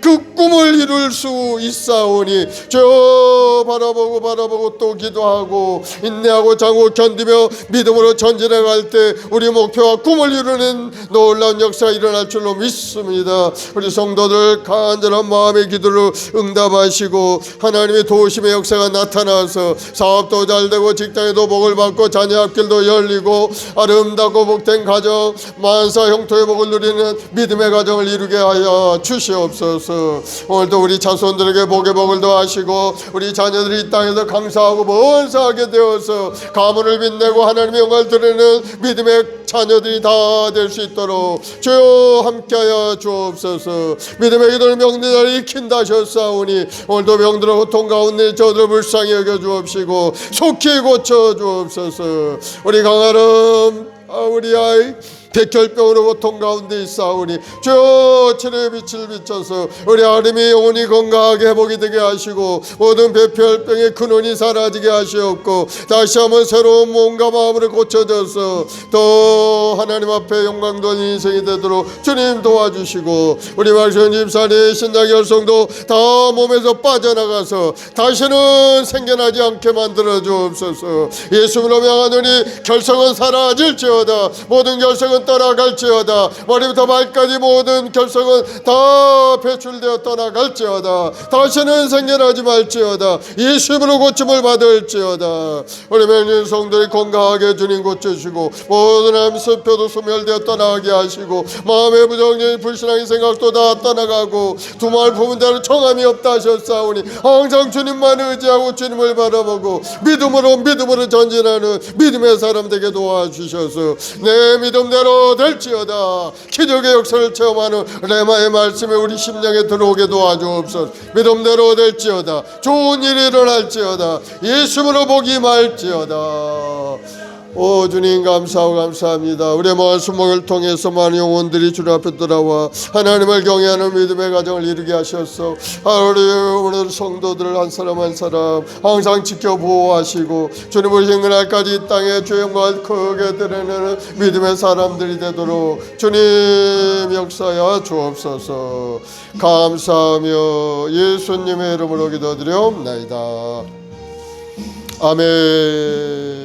그 꿈을 이룰 수 있사오니 저 바라보고 또 기도하고 인내하고 장고 견디며 믿음으로 전진해 갈 때 우리 목표와 꿈을 이루는 놀라운 역사가 일어날 줄로 믿습니다. 우리 성도들 간절한 마음의 기도를 응답하시고 하나님의 도우심의 역사가 나타나서 사업도 잘되고 직장에도 복을 받고 자녀 앞길도 열리고 아름답고 복된 가정 만사 형통의 복을 누리는 믿음의 가정을 이루게 하여 주시옵소서. 오늘도 우리 자손들에게 복의 복을 더하시고 우리 자녀들이 이 땅에서 강사하고 번사하게 되어서 가문을 빛내고 하나님의 영광을 드리는 믿음의 자녀들이 다 될 수 있도록 주여 함께하여 주옵소서. 믿음의 기도를 명들을 익힌다 하셨사오니 오늘도 명들의 고통 가운데 저들을 불쌍히 여겨 주옵시고 속히 고쳐 주옵소서. 우리 강아름 우리 아이 백혈병으로 고통 가운데 있사오니 주여 치료의 빛을 비춰서 우리 아름이 영혼이 건강하게 회복이 되게 하시고 모든 백혈병의 근원이 사라지게 하시옵고 다시 한번 새로운 몸과 마음으로 고쳐져서 더 하나님 앞에 영광 돌린 인생이 되도록 주님 도와주시고 우리 박수현 집사님 신장 열성도 다 몸에서 빠져나가서 다시는 생겨나지 않게 만들어 주옵소서. 예수님으로 명하노니 결석은 사라질지어다. 모든 결석은 떠나갈지어다. 머리부터 발까지 모든 결석은 다 배출되어 떠나갈지어다. 다시는 생겨나지 말지어다. 예수님으로 고침을 받을지어다. 우리 맹인 성도들이 건강하게 주님 고쳐주시고 모든 암습표도 소멸되어 떠나게 하시고 마음의 부정적인 불신앙의 생각도 다 떠나가고 두말 품은 대로 청함이 없다 하셨사오니 항상 주님만 의지하고 주님을 바라보고 믿음으로 전진하는 믿음의 사람 되게 도와주셔서 내 믿음대로 될지어다. 기적의 역사를 체험하는 레마의 말씀에 우리 심령에 들어오게 도와주옵소서. 믿음대로 될지어다. 좋은 일이 일어날지어다. 예수님으로 복이 말지어다. 오 주님 감사합니다. 우리의 말씀을 통해서 많은 영혼들이 주님 앞에 돌아와 하나님을 경외하는 믿음의 가정을 이루게 하셔서 하루에 오늘 성도들을 한 사람 한 사람 항상 지켜 보호하시고 주님 오신 그날까지 이 땅에 주의 영광을 크게 드러내는 믿음의 사람들이 되도록 주님 역사하여 주옵소서. 감사하며 예수님의 이름으로 기도드리옵나이다. 아멘.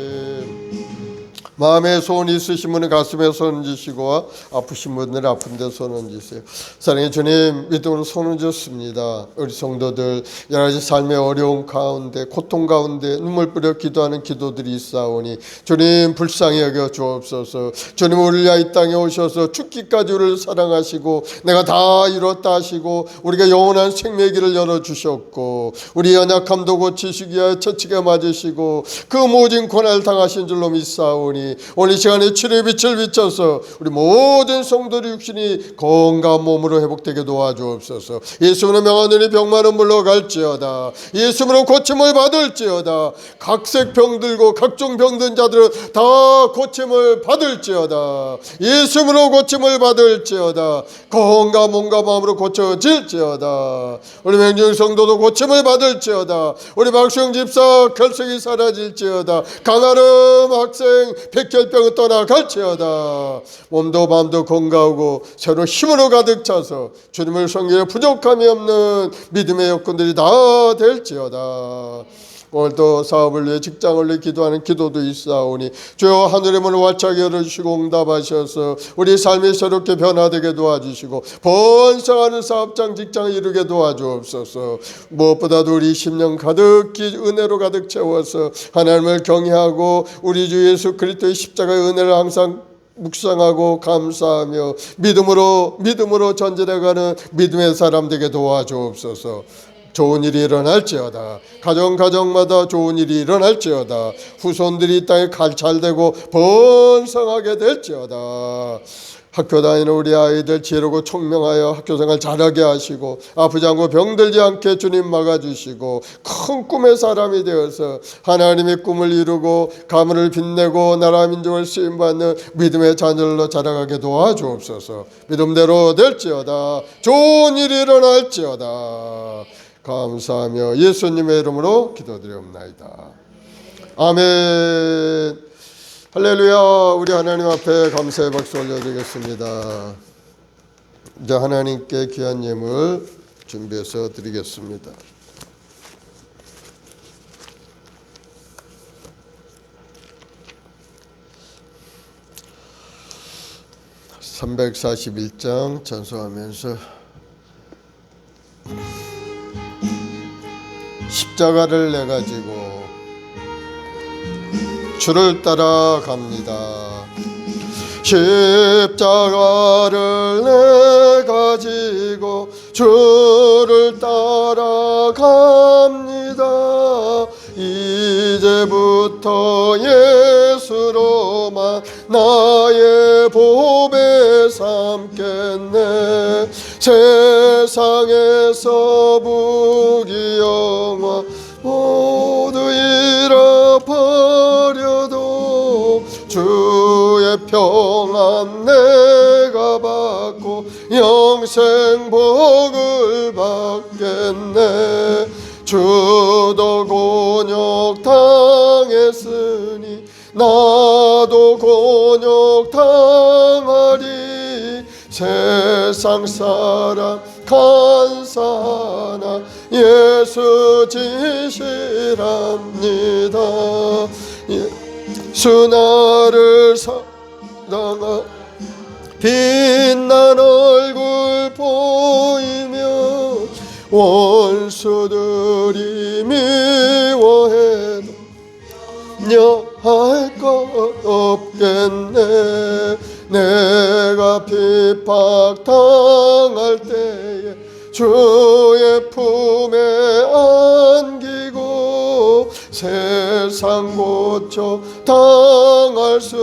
마음에 소원이 있으신 분은 가슴에 손 얹으시고 아프신 분들은 아픈 데 손 얹으세요. 사랑의 주님 믿음으로 손 얹었습니다. 우리 성도들 여러 가지 삶의 어려움 가운데 고통 가운데 눈물 뿌려 기도하는 기도들이 있사오니 주님 불쌍히 여겨 주옵소서. 주님 우리를 위하여 이 땅에 오셔서 죽기까지 우리를 사랑하시고 내가 다 이뤘다 하시고 우리가 영원한 생명의 길을 열어주셨고 우리 연약함도 고치시기 위하여 채찍에 맞으시고 그 모진 고난을 당하신 줄로 믿사오니 오늘 이 시간에 치료의 빛을 비춰서 우리 모든 성도의 육신이 건강한 몸으로 회복되게 도와주옵소서. 예수님으로 명하노니 병만은 물러갈지어다. 예수님으로 고침을 받을지어다. 각색 병들고 각종 병든 자들은 다 고침을 받을지어다. 예수님으로 고침을 받을지어다. 건강한 몸과 마음으로 고쳐질지어다. 우리 맹중 성도도 고침을 받을지어다. 우리 박수영 집사 결석이 사라질지어다. 강아름 학생 백혈병은 떠나갈지어다. 몸도 마음도 건강하고 새로 힘으로 가득 차서 주님을 섬기려 부족함이 없는 믿음의 여건들이 다 될지어다. 오늘도 사업을 위해 직장을 위해 기도하는 기도도 있사오니 주여 하늘의 문을 활짝 열어주시고 응답하셔서 우리 삶이 새롭게 변화되게 도와주시고 번성하는 사업장 직장을 이루게 도와주옵소서. 무엇보다도 우리 심령 가득히 은혜로 가득 채워서 하나님을 경외하고 우리 주 예수 그리스도의 십자가의 은혜를 항상 묵상하고 감사하며 믿음으로 전진해가는 믿음의 사람 되게 도와주옵소서. 좋은 일이 일어날지어다. 가정마다 좋은 일이 일어날지어다. 후손들이 이 땅에 갈찰되고 번성하게 될지어다. 학교 다니는 우리 아이들 지혜롭고 총명하여 학교생활 잘하게 하시고 아프지 않고 병들지 않게 주님 막아주시고 큰 꿈의 사람이 되어서 하나님의 꿈을 이루고 가문을 빛내고 나라 민족을 쓰임받는 믿음의 자녀로 자라가게 도와주옵소서. 믿음대로 될지어다. 좋은 일이 일어날지어다. 감사하며 예수님의 이름으로 기도드리옵나이다. 아멘. 할렐루야. 우리 하나님 앞에 감사의 박수 올려드리겠습니다. 이제 하나님께 귀한 예물 준비해서 드리겠습니다. (341장) 찬송하면서 십자가를 내 가지고 주를 따라갑니다. 십자가를 내 가지고 주를 따라갑니다. 이제부터 예수로만 나의 보배 삼겠네. 세상에서 부귀영화 모두 잃어버려도 주의 평안 내 영생 복을 받겠네. 주도 곤욕 당했으니 나도 곤욕 당하리. 세상 사람 간사하나 예수 진실합니다. 예수 나를 사랑하 빛난 얼굴 보이며 원수들이 미워해도 할 것 없겠네. 내가 핍박당할 때에 주의 품에 안기고 세상 고쳐 당할수록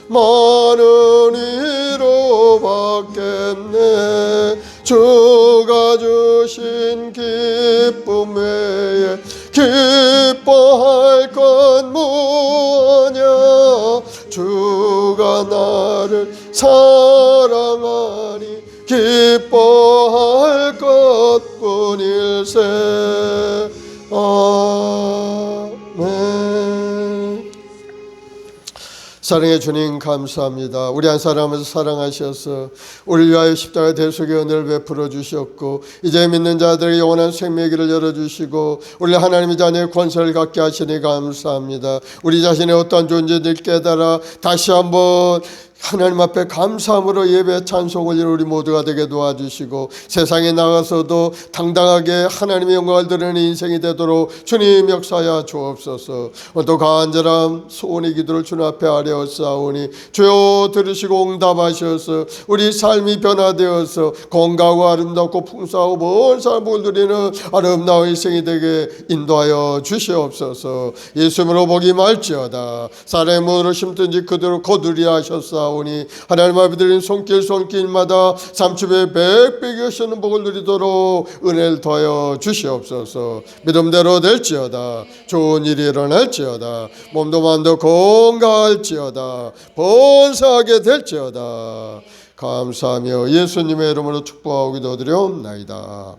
많은 위로 받겠네. 주가 주신 기쁨 외에 기뻐할 건 무엇이냐. 주가 나를 사랑하니 기뻐할 것뿐일세. 아멘. 사랑의 주님 감사합니다. 우리 한 사람을 사랑하셔서 우리 위하여 십자가 대속의 은혜를 베풀어 주셨고 이제 믿는 자들에게 영원한 생명의 길을 열어주시고 우리 하나님의 자녀의 권세를 갖게 하시니 감사합니다. 우리 자신의 어떠한 존재를 깨달아 다시 한번 하나님 앞에 감사함으로 예배 찬송 올리는 우리 모두가 되게 도와주시고 세상에 나가서도 당당하게 하나님의 영광을 드리는 인생이 되도록 주님 역사하여 주옵소서. 또 간절한 소원의 기도를 주님 앞에 아뢰었사오니 주여 들으시고 응답하셔서 우리 삶이 변화되어서 건강하고 아름답고 풍성하고 먼 삶을 누리는 아름다운 인생이 되게 인도하여 주시옵소서. 예수님으로 복이 말지어다. 사람의 무엇을 심든지 그대로 거두리라 하셨사오니 하나님 앞에 드린 손길마다 30배 100배기 하시는 복을 누리도록 은혜를 더하여 주시옵소서. 믿음대로 될지어다. 좋은 일이 일어날지어다. 몸도 마음도 건강할지어다. 번성하게 될지어다. 감사하며 예수님의 이름으로 축복하고 기도드리옵나이다.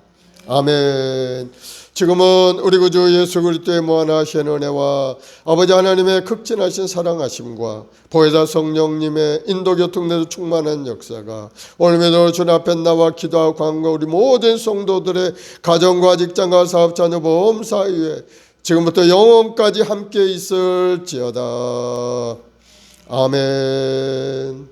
아멘. 지금은 우리 구주 예수 그리스도의 무한하신 은혜와 아버지 하나님의 극진하신 사랑하심과 보혜사 성령님의 인도교통내도 충만한 역사가 오늘도 주님 앞에 나와 기도하고 간과 우리 모든 성도들의 가정과 직장과 사업 자녀 보험 사이에 지금부터 영원까지 함께 있을지어다. 아멘.